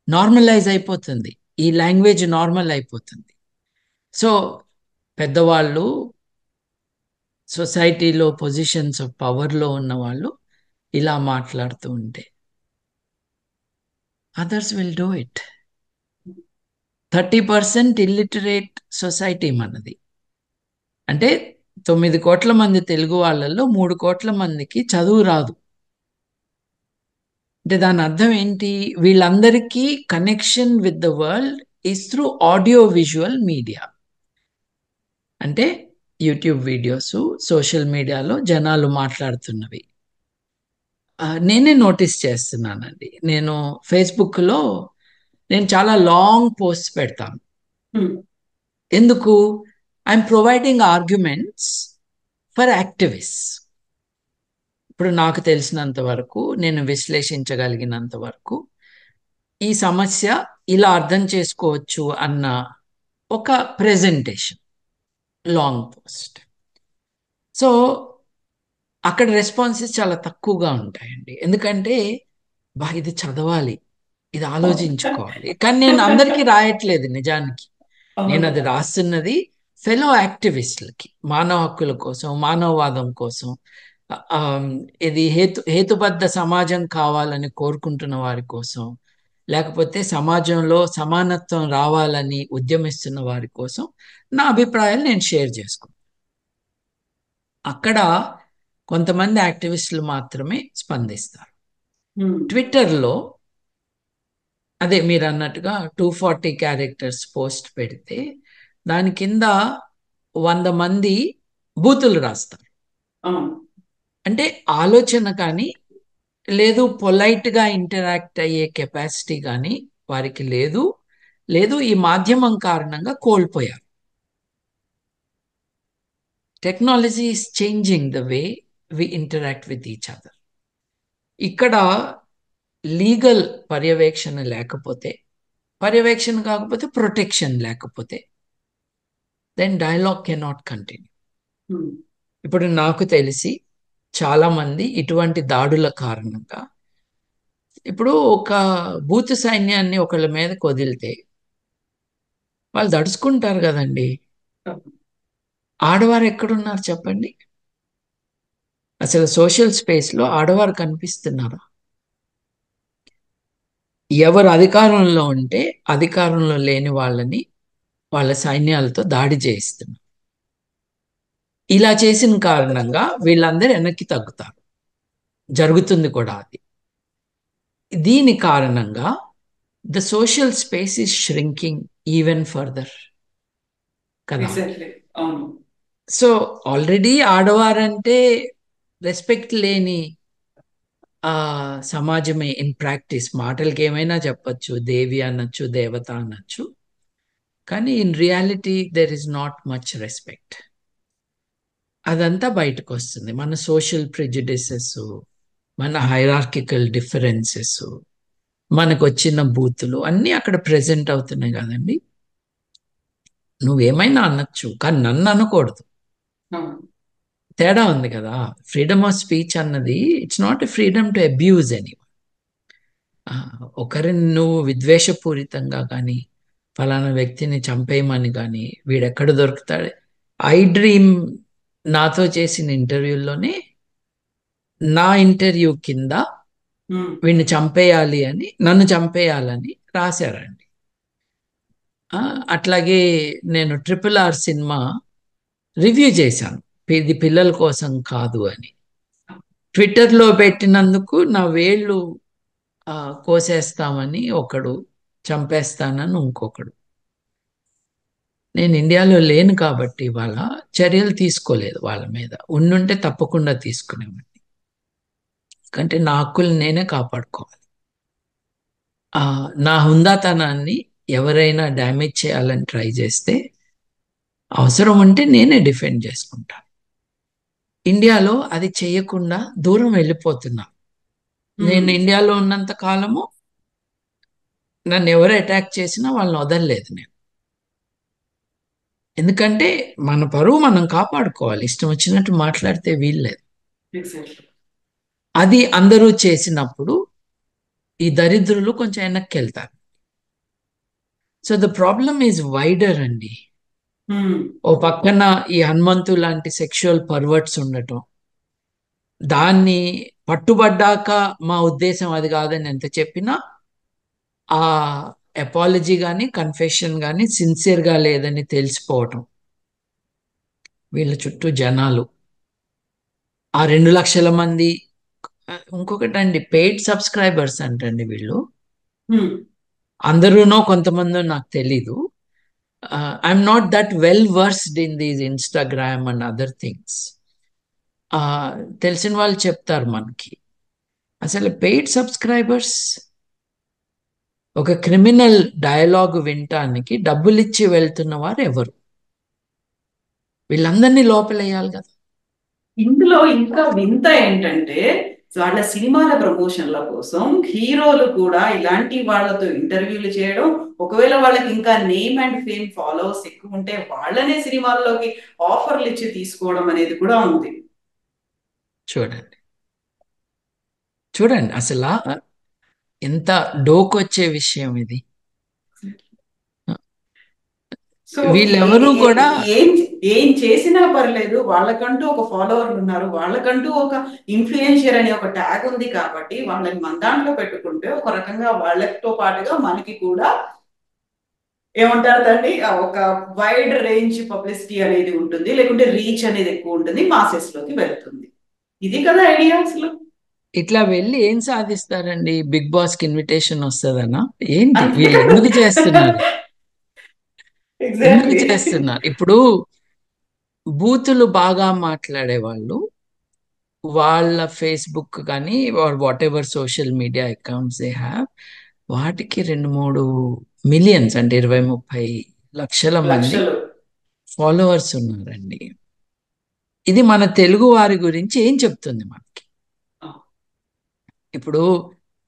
నార్మలైజ్ అయిపోతుంది, ఈ లాంగ్వేజ్ నార్మల్ అయిపోతుంది. సో పెద్దవాళ్ళు, సొసైటీలో పొజిషన్స్ ఆఫ్ పవర్లో ఉన్న వాళ్ళు ఇలా మాట్లాడుతూ ఉంటే others will do it. 30% illiterate society మనది. అంటే 9 కోట్ల మంది తెలుగు వాళ్ళల్లో 3 కోట్ల మందికి చదువు రాదు. అంటే దాని అర్థం ఏంటి? వీళ్ళందరికీ connection with the world is through audio visual media. అంటే యూట్యూబ్ వీడియోస్, సోషల్ మీడియాలో జనాలు మాట్లాడుతున్నవి. నేనే నోటీస్ చేస్తున్నానండి. నేను ఫేస్బుక్లో నేను చాలా లాంగ్ పోస్ట్ పెడతాను. ఎందుకు? I'm providing arguments for activist. ఇప్పుడు నాకు తెలిసినంత వరకు, నేను విశ్లేషించగలిగినంత వరకు ఈ సమస్య ఇలా అర్థం చేసుకోవచ్చు అన్న ఒక ప్రెజెంటేషన్, లాంగ్ పోస్ట్. సో అక్కడ రెస్పాన్సెస్ చాలా తక్కువగా ఉంటాయండి. ఎందుకంటే ఇది చదవాలి, ఇది ఆలోచించుకోవాలి. కానీ నేను అందరికీ రాయట్లేదు నిజానికి. నేను అది రాస్తున్నది ఫెలో యాక్టివిస్టులకి, మానవ హక్కుల కోసం, మానవవాదం కోసం, ఇది హేతుబద్ధ సమాజం కావాలని కోరుకుంటున్న వారి కోసం, లేకపోతే సమాజంలో సమానత్వం రావాలని ఉద్యమిస్తున్న వారి కోసం నా అభిప్రాయాలు నేను షేర్ చేసుకుంటాను. అక్కడ కొంతమంది యాక్టివిస్టులు మాత్రమే స్పందిస్తారు. ట్విట్టర్లో అదే మీరు అన్నట్టుగా 240 క్యారెక్టర్స్ పోస్ట్ పెడితే దాని కింద 100 మంది బూతులు రాస్తారు. అంటే ఆలోచన కానీ లేదు, పొలైట్గా ఇంటరాక్ట్ అయ్యే కెపాసిటీ కానీ వారికి లేదు, ఈ మాధ్యమం కారణంగా కోల్పోయారు. Technology is changing the way we interact with each other. ఇక్కడ లీగల్ పర్యవేక్షణ లేకపోతే, ప్రొటెక్షన్ లేకపోతే, దెన్ డైలాగ్ కెనాట్ కంటిన్యూ. ఇప్పుడు నాకు తెలిసి చాలా మంది ఇటువంటి దాడుల కారణంగా, ఇప్పుడు ఒక బూత్ సైన్యాన్ని ఒకళ్ళ మీద వదిలితే వాళ్ళు దడుచుకుంటారు కదండి. ఆడవారు ఎక్కడున్నారు చెప్పండి? అసలు సోషల్ స్పేస్లో ఆడవారు కనిపిస్తున్నారా? ఎవరు అధికారంలో ఉంటే అధికారంలో లేని వాళ్ళని వాళ్ళ సైన్యాలతో దాడి చేయిస్తున్నారు. ఇలా చేసిన కారణంగా వీళ్ళందరూ వెనక్కి తగ్గుతారు, జరుగుతుంది కూడా అది. దీని కారణంగా the social space is shrinking even further కదా. సో ఆల్రెడీ ఆడవారంటే రెస్పెక్ట్ లేని సమాజమే ఇన్ ప్రాక్టీస్. మాటలకి ఏమైనా చెప్పచ్చు, దేవి అనొచ్చు, దేవత అనొచ్చు, కానీ in reality there is not much respect. అదంతా బయటకు వస్తుంది. మన సోషల్ ప్రెజుడిసెస్, మన హైరార్కికల్ డిఫరెన్సెస్, మనకు వచ్చిన బూతులు అన్నీ అక్కడ ప్రెజెంట్ అవుతున్నాయి కదండి. నువ్వేమైనా అనొచ్చు, కానీ నన్ను అనకూడదు. తేడా ఉంది కదా. ఫ్రీడమ్ ఆఫ్ స్పీచ్ అన్నది it's not a freedom to abuse any. ఒకరిని నువ్వు విద్వేషపూరితంగా కానీ, ఫలానా వ్యక్తిని చంపేయమని కానీ, వీడెక్కడ దొరుకుతాడు. ఐ డ్రీమ్ నాతో చేసిన ఇంటర్వ్యూలోనే నా ఇంటర్వ్యూ కింద వీడిని చంపేయాలి అని, నన్ను చంపేయాలని రాశారండి. అట్లాగే నేను RRR సినిమా రివ్యూ చేశాను, ఇది పిల్లల కోసం కాదు అని. ట్విట్టర్లో పెట్టినందుకు నా వేళ్ళు కోసేస్తామని ఒకడు, చంపేస్తానని ఇంకొకడు. నేను ఇండియాలో లేను కాబట్టి వాళ్ళ చర్యలు తీసుకోలేదు వాళ్ళ మీద. ఉండుంటే తప్పకుండా తీసుకునేవాడిని. ఎందుకంటే నా హక్కులు నేనే కాపాడుకోవాలి. నా హుందాతనాన్ని ఎవరైనా డ్యామేజ్ చేయాలని ట్రై చేస్తే అవసరం ఉంటే నేనే డిఫెండ్ చేసుకుంటాను. ఇండియాలో అది చేయకుండా దూరం వెళ్ళిపోతున్నా. నేను ఇండియాలో ఉన్నంత కాలము నన్ను ఎవరు అటాక్ చేసినా వాళ్ళని వదలలేదు నేను. ఎందుకంటే మన పరువు మనం కాపాడుకోవాలి. ఇష్టం వచ్చినట్టు మాట్లాడితే వీల్లేదు. అది అందరూ చేసినప్పుడు ఈ దరిద్రులు కొంచెం వెనక్కి వెళ్తారు. So the problem is wider అండి. ఓ పక్కన ఈ హనుమంతు లాంటి సెక్షువల్ పర్వర్ట్స్ ఉండటం, దాన్ని పట్టుబడ్డాక మా ఉద్దేశం అది కాదని ఎంత చెప్పినా ఆ అపాలజీ కానీ కన్ఫెషన్ కానీ సిన్సియర్గా లేదని తెలిసిపోవటం, వీళ్ళ చుట్టూ జనాలు, ఆ 2 లక్షల మంది. ఇంకొకటండి, పెయిడ్ సబ్స్క్రైబర్స్ అంటండి వీళ్ళు. హ్మ్. అందరూనో కొంతమందో నాకు తెలీదు. I'm not that well versed in these Instagram and other things. తెలిసిన వాళ్ళు చెప్తారు మనకి. అసలు పెయిడ్ సబ్స్క్రైబర్స్ ఒక క్రిమినల్ డయలాగ్ వినటానికి డబ్బులిచ్చి వెళ్తున్న వారు ఎవరు? వీళ్ళందరినీ లోపలేయాలి కదా. ఇందులో ఇంకా వింత ఏంటంటే వాళ్ళ సినిమాల ప్రమోషన్ల కోసం హీరోలు కూడా ఇలాంటి వాళ్ళతో ఇంటర్వ్యూలు చేయడం, ఒకవేళ వాళ్ళకి ఇంకా నేమ్ అండ్ ఫేమ్ ఫాలోవర్స్ ఎక్కువ ఉంటే వాళ్ళనే సినిమాల్లోకి ఆఫర్లు ఇచ్చి తీసుకోవడం అనేది కూడా ఉంది. చూడండి, చూడండి అసలు ఎంత డోకొచ్చే విషయం ఇది. సో వీళ్ళెవరూ కూడా ఏం ఏం చేసినా పర్లేదు, వాళ్ళకంటూ ఒక ఫాలోవర్లు ఉన్నారు, వాళ్ళకంటూ ఒక ఇన్ఫ్లుయెన్షియర్ అనే ఒక ట్యాగ్ ఉంది కాబట్టి వాళ్ళని మన దాంట్లో పెట్టుకుంటే ఒక రకంగా వాళ్ళతో పాటుగా మనకి కూడా ఏమంటారు దాన్ని, ఒక వైడ్ రేంజ్ పబ్లిసిటీ అనేది ఉంటుంది, లేకుంటే రీచ్ అనేది ఎక్కువ ఉంటుంది, మాసెస్ లోకి వెళ్తుంది. ఇది కదా ఐడియా అసలు. ఇట్లా వెళ్ళి ఏం సాధిస్తారండి? బిగ్ బాస్ కి ఇన్విటేషన్ వస్తుందనా? ఏంటి అంతే వీళ్ళు కదా. ఎందుకు చేస్తున్నారు? ఎందుకు ఎగ్జాక్ట్లీ. చేస్తున్నారు? ఇప్పుడు బూతులు బాగా మాట్లాడే వాళ్ళు వాళ్ళ ఫేస్బుక్ కానీ what ever social media accounts they have, వాటికి 2-3 మిలియన్స్ అంటే 20-30 లక్షల మంది లక్షలు. ఫాలోవర్స్ ఉన్నారండి. ఇది మన తెలుగు వారి గురించి ఏం చెప్తుంది మనకి? ఇప్పుడు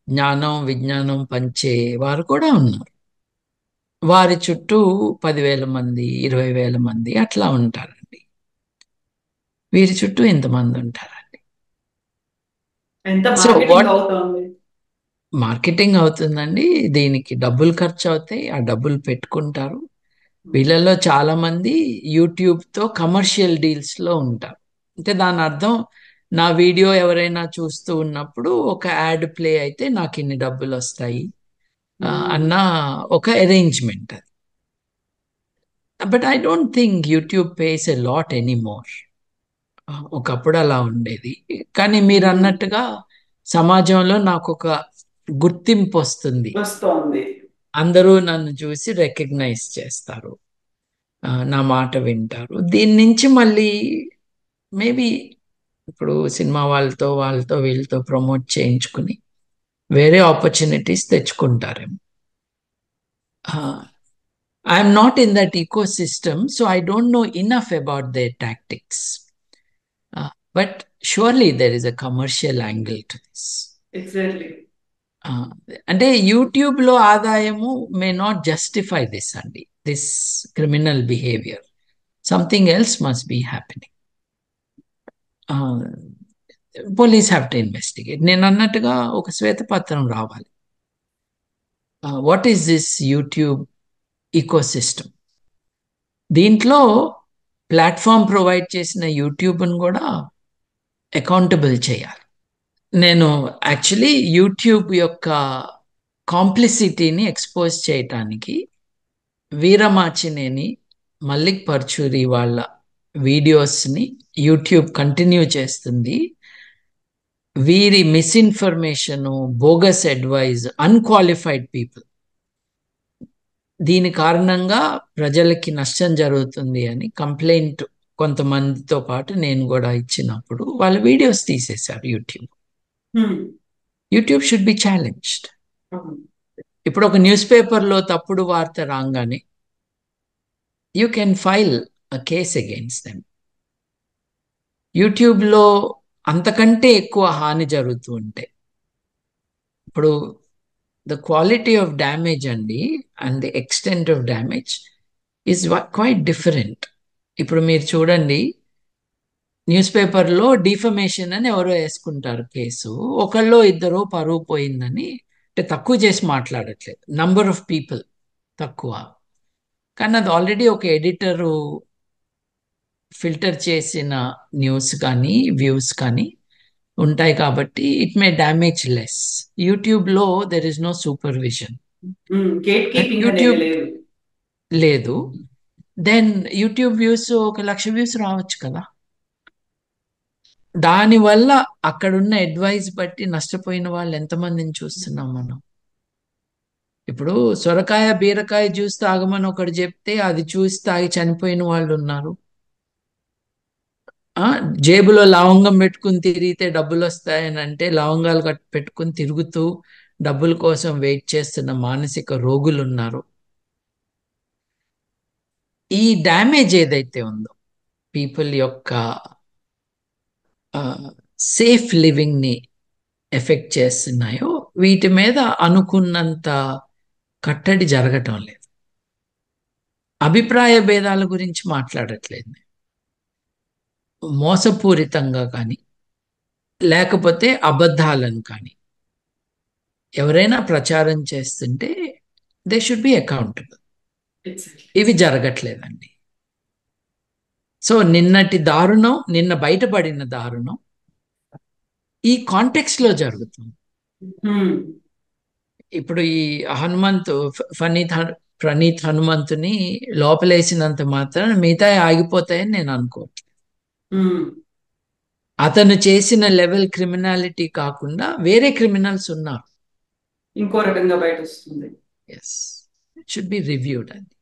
జ్ఞానం విజ్ఞానం పంచే వారు కూడా ఉన్నారు. వారి చుట్టూ 10,000 మంది 20,000 మంది అట్లా ఉంటారండి. వీరి చుట్టూ ఎంతమంది ఉంటారండి? ఎంత సో మార్కెటింగ్ వాట్ అవుతోంది. మార్కెటింగ్ అవుతుందండి. దీనికి డబ్బులు ఖర్చు అవుతాయి. ఆ డబ్బులు పెట్టుకుంటారు. వీళ్ళలో చాలా మంది యూట్యూబ్తో కమర్షియల్ డీల్స్లో ఉంటారు. అంటే దాని అర్థం, నా వీడియో ఎవరైనా చూస్తూ ఉన్నప్పుడు ఒక యాడ్ ప్లే అయితే నాకు ఇన్ని డబ్బులు వస్తాయి అన్న ఒక అరేంజ్మెంట్ అది. But I don't think YouTube pays a lot anymore. ఒకప్పుడు అలా ఉండేది. కానీ మీరు అన్నట్టుగా సమాజంలో నాకు ఒక గుర్తింపు వస్తుంది. వస్తోంది. అందరూ నన్ను చూసి రికగ్నైజ్ చేస్తారు, నా మాట వింటారు. దీని నుంచి మళ్ళీ మేబీ ఇప్పుడు సినిమా వాళ్ళతో వీళ్ళతో ప్రమోట్ చేయించుకుని వేరే ఆపర్చునిటీస్ తెచ్చుకుంటారేమో. I'm not in that ecosystem, so I don't know enough about their tactics. But surely there is a commercial angle to this. Exactly. అంటే యూట్యూబ్లో ఆదాయము మే నాట్ జస్టిఫై దిస్ అండి, this criminal behaviour. Something else must be happening. Police have to investigate. నేను అన్నట్టుగా ఒక శ్వేతపత్రం రావాలి. What is this YouTube ecosystem? దీంట్లో ప్లాట్ఫామ్ ప్రొవైడ్ చేసిన యూట్యూబ్ను కూడా అకౌంటబుల్ చేయాలి. నేను యాక్చువల్లీ యూట్యూబ్ యొక్క కాంప్లిసిటీని ఎక్స్పోజ్ చేయటానికి వీరమాచినేని, మల్లిక్ పర్చూరి వాళ్ళ వీడియోస్ని యూట్యూబ్ కంటిన్యూ చేస్తుంది. వీరి misinformation, bogus advice, unqualified people, దీని కారణంగా ప్రజలకి నష్టం జరుగుతుంది అని కంప్లైంట్ కొంతమందితో పాటు నేను కూడా ఇచ్చినప్పుడు వాళ్ళ వీడియోస్ తీసేశారు YouTube. YouTube should be challenged. ఇప్పుడు ఒక న్యూస్ పేపర్లో తప్పుడు వార్త రాగానే you can file a case against them. యూట్యూబ్లో అంతకంటే ఎక్కువ హాని జరుగుతూ ఉంటే, ఇప్పుడు ద క్వాలిటీ ఆఫ్ డ్యామేజ్ అండి and the extent of damage is quite different. ఇప్పుడు మీరు చూడండి, న్యూస్ పేపర్లో డిఫమేషన్ అని ఎవరో వేసుకుంటారు కేసు, ఒకళ్ళో ఇద్దరు పరువు పోయిందని, అంటే తక్కువ చేసి మాట్లాడట్లేదు, నంబర్ ఆఫ్ పీపుల్ తక్కువ, కానీ అది ఆల్రెడీ ఒక ఎడిటరు ఫిల్టర్ చేసిన న్యూస్ కానీ వ్యూస్ కానీ ఉంటాయి కాబట్టి ఇట్ మే డ్యామేజ్ లెస్. యూట్యూబ్లో there is no supervision. Gatekeeping అనేది యూట్యూబ్ లేదు. లేదు. దెన్ యూట్యూబ్ వ్యూస్ 1,00,000 వ్యూస్ రావచ్చు కదా. దానివల్ల అక్కడున్న అడ్వైస్ బట్టి నష్టపోయిన వాళ్ళు ఎంతమందిని చూస్తున్నాం మనం. ఇప్పుడు సొరకాయ బీరకాయ జ్యూస్ తాగమని ఒకటి చెప్తే అది చూసి తాగి చనిపోయిన వాళ్ళు ఉన్నారు. జేబులో లవంగం పెట్టుకుని తిరిగితే డబ్బులు వస్తాయని అంటే లవంగాలు పెట్టుకుని తిరుగుతూ డబ్బుల కోసం వెయిట్ చేస్తున్న మానసిక రోగులు ఉన్నారు. ఈ డ్యామేజ్ ఏదైతే ఉందో పీపుల్ యొక్క సేఫ్ లివింగ్ ని ఎఫెక్ట్ చేస్తున్నాయో వీటి మీద అనుకున్నంత కట్టడి జరగటం లేదు. అభిప్రాయ భేదాల గురించి మాట్లాడట్లేదు, మోసపూరితంగా కానీ లేకపోతే అబద్ధాలను కానీ ఎవరైనా ప్రచారం చేస్తుంటే దే షుడ్ బి అకౌంటబుల్. ఇవి జరగట్లేదండి. సో నిన్నటి దారుణం, నిన్న బయటపడిన దారుణం ఈ కాంటెక్స్ట్ లో జరుగుతుంది. ఇప్పుడు ఈ హనుమంతు ప్రణీత్ హనుమంతుని లోపలేసినంత మాత్రాన మిగతా ఆగిపోతాయని నేను అనుకోవట్లేదు. అతను చేసిన లెవెల్ క్రిమినాలిటీ కాకుండా వేరే క్రిమినల్స్ ఉన్నారు, ఇంకో రకంగా బయట వస్తుంది. ఎస్, షుడ్ బి రివ్యూడ్ అండి.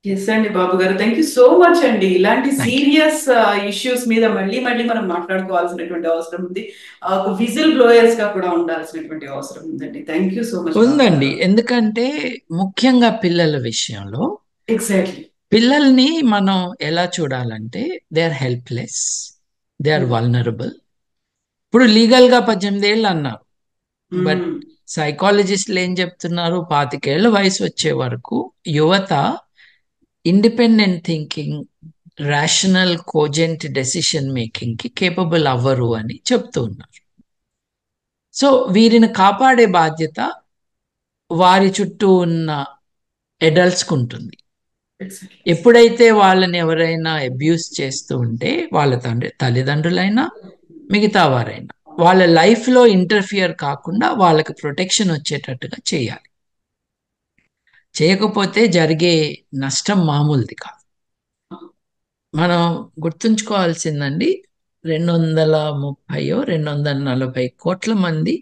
ఎస్ అండి బాబు గారు, థ్యాంక్ యూ సో మచ్ అండి. ఇలాంటి సీరియస్ ఇష్యూస్ మీద మళ్ళీ మళ్ళీ మనం మాట్లాడుకోవాల్సినటువంటి అవసరం ఉంది. ఒక విజిల్ బ్లోయర్స్ గా కూడా ఉండాల్సినటువంటి అవసరం ఉందండి. థ్యాంక్ యూ సో మచ్ ఉందండి. ఎందుకంటే ముఖ్యంగా పిల్లల విషయంలో ఎగ్జాక్ట్లీ పిల్లల్ని మనం ఎలా చూడాలంటే they are helpless, they are vulnerable. ఇప్పుడు లీగల్ గా 18 ఏళ్ళు అన్నారు, బట్ సైకాలజిస్టులు ఏం చెప్తున్నారు, 25 ఏళ్ల వయసు వచ్చే వరకు యువత independent thinking, rational cogent decision making కి కేపబుల్ అవ్వరు అని చెప్తూ ఉన్నారు. సో వీరిని కాపాడే బాధ్యత వారి చుట్టూ ఉన్న అడల్ట్స్కి ఉంటుంది. ఎప్పుడైతే వాళ్ళని ఎవరైనా అబ్యూస్ చేస్తూ ఉంటే వాళ్ళ తల్లిదండ్రులైనా మిగతా వారైనా వాళ్ళ లైఫ్లో ఇంటర్ఫియర్ కాకుండా వాళ్ళకి ప్రొటెక్షన్ వచ్చేటట్టుగా చేయాలి. చేయకపోతే జరిగే నష్టం మామూలుది కాదు. మనం గుర్తుంచుకోవాల్సిందండి, 230-240 కోట్ల మంది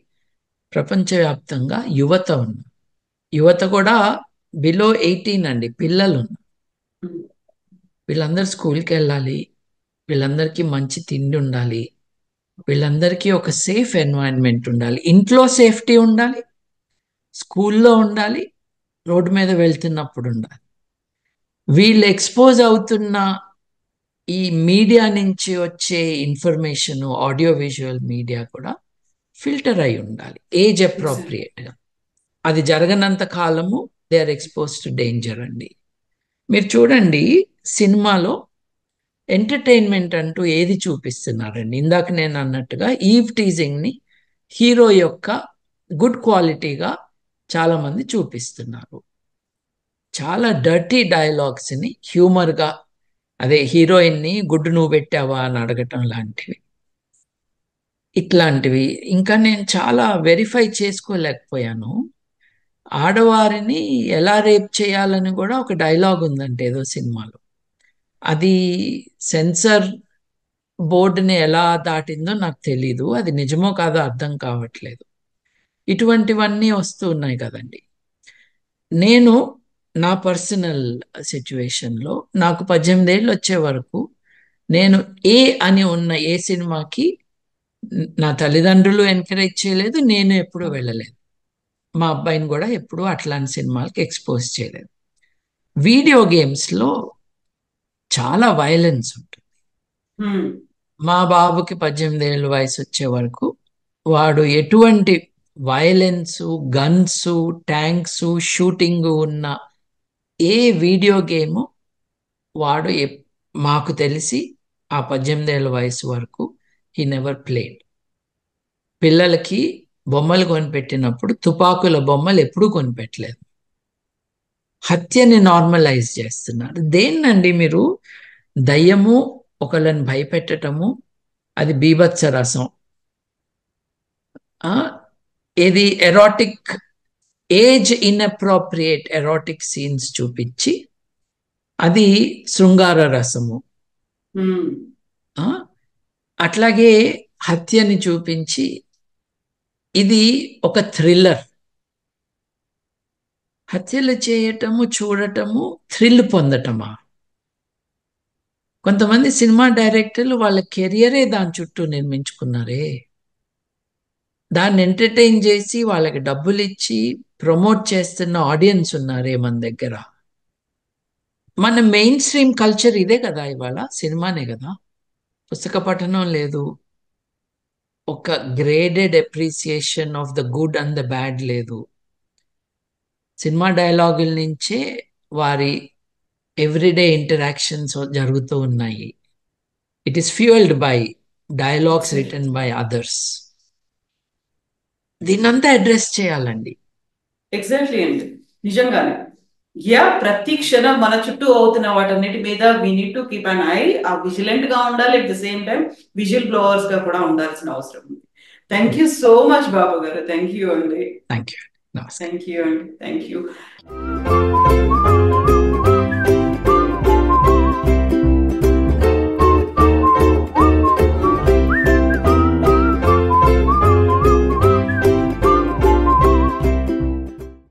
ప్రపంచవ్యాప్తంగా యువత ఉన్నారు. యువత కూడా బిలో 18 అండి, పిల్లలు ఉన్నారు. వీళ్ళందరూ స్కూల్కి వెళ్ళాలి, వీళ్ళందరికీ మంచి తిండి ఉండాలి, వీళ్ళందరికీ ఒక సేఫ్ ఎన్వైరన్మెంట్ ఉండాలి, ఇంట్లో సేఫ్టీ ఉండాలి, స్కూల్లో ఉండాలి, రోడ్డు మీద వెళ్తున్నప్పుడు ఉండాలి. వీళ్ళు ఎక్స్పోజ్ అవుతున్న ఈ మీడియా నుంచి వచ్చే ఇన్ఫర్మేషన్, ఆడియో విజువల్ మీడియా కూడా ఫిల్టర్ అయి ఉండాలి ఏజ్ అప్రోప్రియేట్గా. అది జరగనంత కాలము they are expose to danger అండి. మీరు చూడండి, సినిమాలో ఎంటర్టైన్మెంట్ అంటూ ఏది చూపిస్తున్నారండి? ఇందాక నేను అన్నట్టుగా ఈవ్ టీజింగ్ని హీరో యొక్క గుడ్ క్వాలిటీగా చాలామంది చూపిస్తున్నారు. చాలా డర్టీ డైలాగ్స్ని హ్యూమర్గా, అదే హీరోయిన్ని గుడ్డు నువ్వు పెట్టావా అని అడగటం లాంటివి, ఇట్లాంటివి. ఇంకా నేను చాలా వెరిఫై చేసుకోలేకపోయాను. ఆడవారిని ఎలా రేప్ చేయాలని కూడా ఒక డైలాగ్ ఉందంటే ఏదో సినిమాలో. అది సెన్సర్ బోర్డుని ఎలా దాటిందో నాకు తెలీదు, అది నిజమో కాదో అర్థం కావట్లేదు. ఇటువంటివన్నీ వస్తూ ఉన్నాయి కదండి. నేను నా పర్సనల్ సిచ్యువేషన్లో నాకు 18 ఏళ్ళు వచ్చే వరకు నేను ఏ అని ఉన్న ఏ సినిమాకి నా తల్లిదండ్రులు ఎంకరేజ్ చేయలేదు, నేను ఎప్పుడూ వెళ్ళలేదు. మా అబ్బాయిని కూడా ఎప్పుడూ అట్లాంటి సినిమాలకి ఎక్స్పోజ్ చేయలేదు. వీడియో గేమ్స్లో చాలా వైలెన్స్ ఉంటుంది. మా బాబుకి 18 ఏళ్ళ వయసు వచ్చే వరకు వాడు ఎటువంటి వైలెన్స్, గన్స్, ట్యాంక్స్, షూటింగ్ ఉన్న ఏ వీడియో గేమ్ వాడు మాకు తెలిసి ఆ 18 ఏళ్ళ వయసు వరకు హీ నెవర్ ప్లేడ్. పిల్లలకి బొమ్మలు కొనిపెట్టినప్పుడు తుపాకుల బొమ్మలు ఎప్పుడూ కొనిపెట్టలేదు. హత్యని నార్మలైజ్ చేస్తున్నారు. దేన్నండి మీరు? దయ్యము, ఒకళ్ళని భయపెట్టటము, అది బీభత్స రసం. ఇది erratic, age inappropriate erratic scenes చూపించి అది శృంగార రసము. ఆ? అట్లాగే హత్యని చూపించి ఇది ఒక థ్రిల్లర్. హత్యలు చేయటము, చూడటము, థ్రిల్ పొందటమా? కొంతమంది సినిమా డైరెక్టర్లు వాళ్ళ కెరియరే దాని చుట్టూ నిర్మించుకున్నారే. దాన్ని ఎంటర్టైన్ చేసి వాళ్ళకి డబ్బులు ఇచ్చి ప్రమోట్ చేస్తున్న ఆడియన్స్ ఉన్నారే మన దగ్గర. మన మెయిన్ స్ట్రీమ్ కల్చర్ ఇదే కదా, ఇవాళ సినిమానే కదా. పుస్తక పఠనం లేదు, ఒక graded appreciation of the good and the bad లేదు. సినిమా డైలాగుల నుంచే వారి ఎవ్రీడే ఇంటరాక్షన్స్ జరుగుతూ ఉన్నాయి. It is fuelled by dialogues written by others. దీన్నంతా అడ్రస్ చేయాలండి. ఎగ్జాక్ట్లీ అండి, నిజంగానే. ప్రతి క్షణం మన చుట్టూ అవుతున్న వాటన్నిటి మీద we need to keep an eye. ఆ విజిలెంట్ గా ఉండాలి, at the same time whistle blowers గా కూడా ఉండాల్సిన అవసరం ఉంది. Thank you so much Babu గారు. థ్యాంక్ యూ అండి. Thank you. నమస్తే. థ్యాంక్ యూ అండి. Thank you.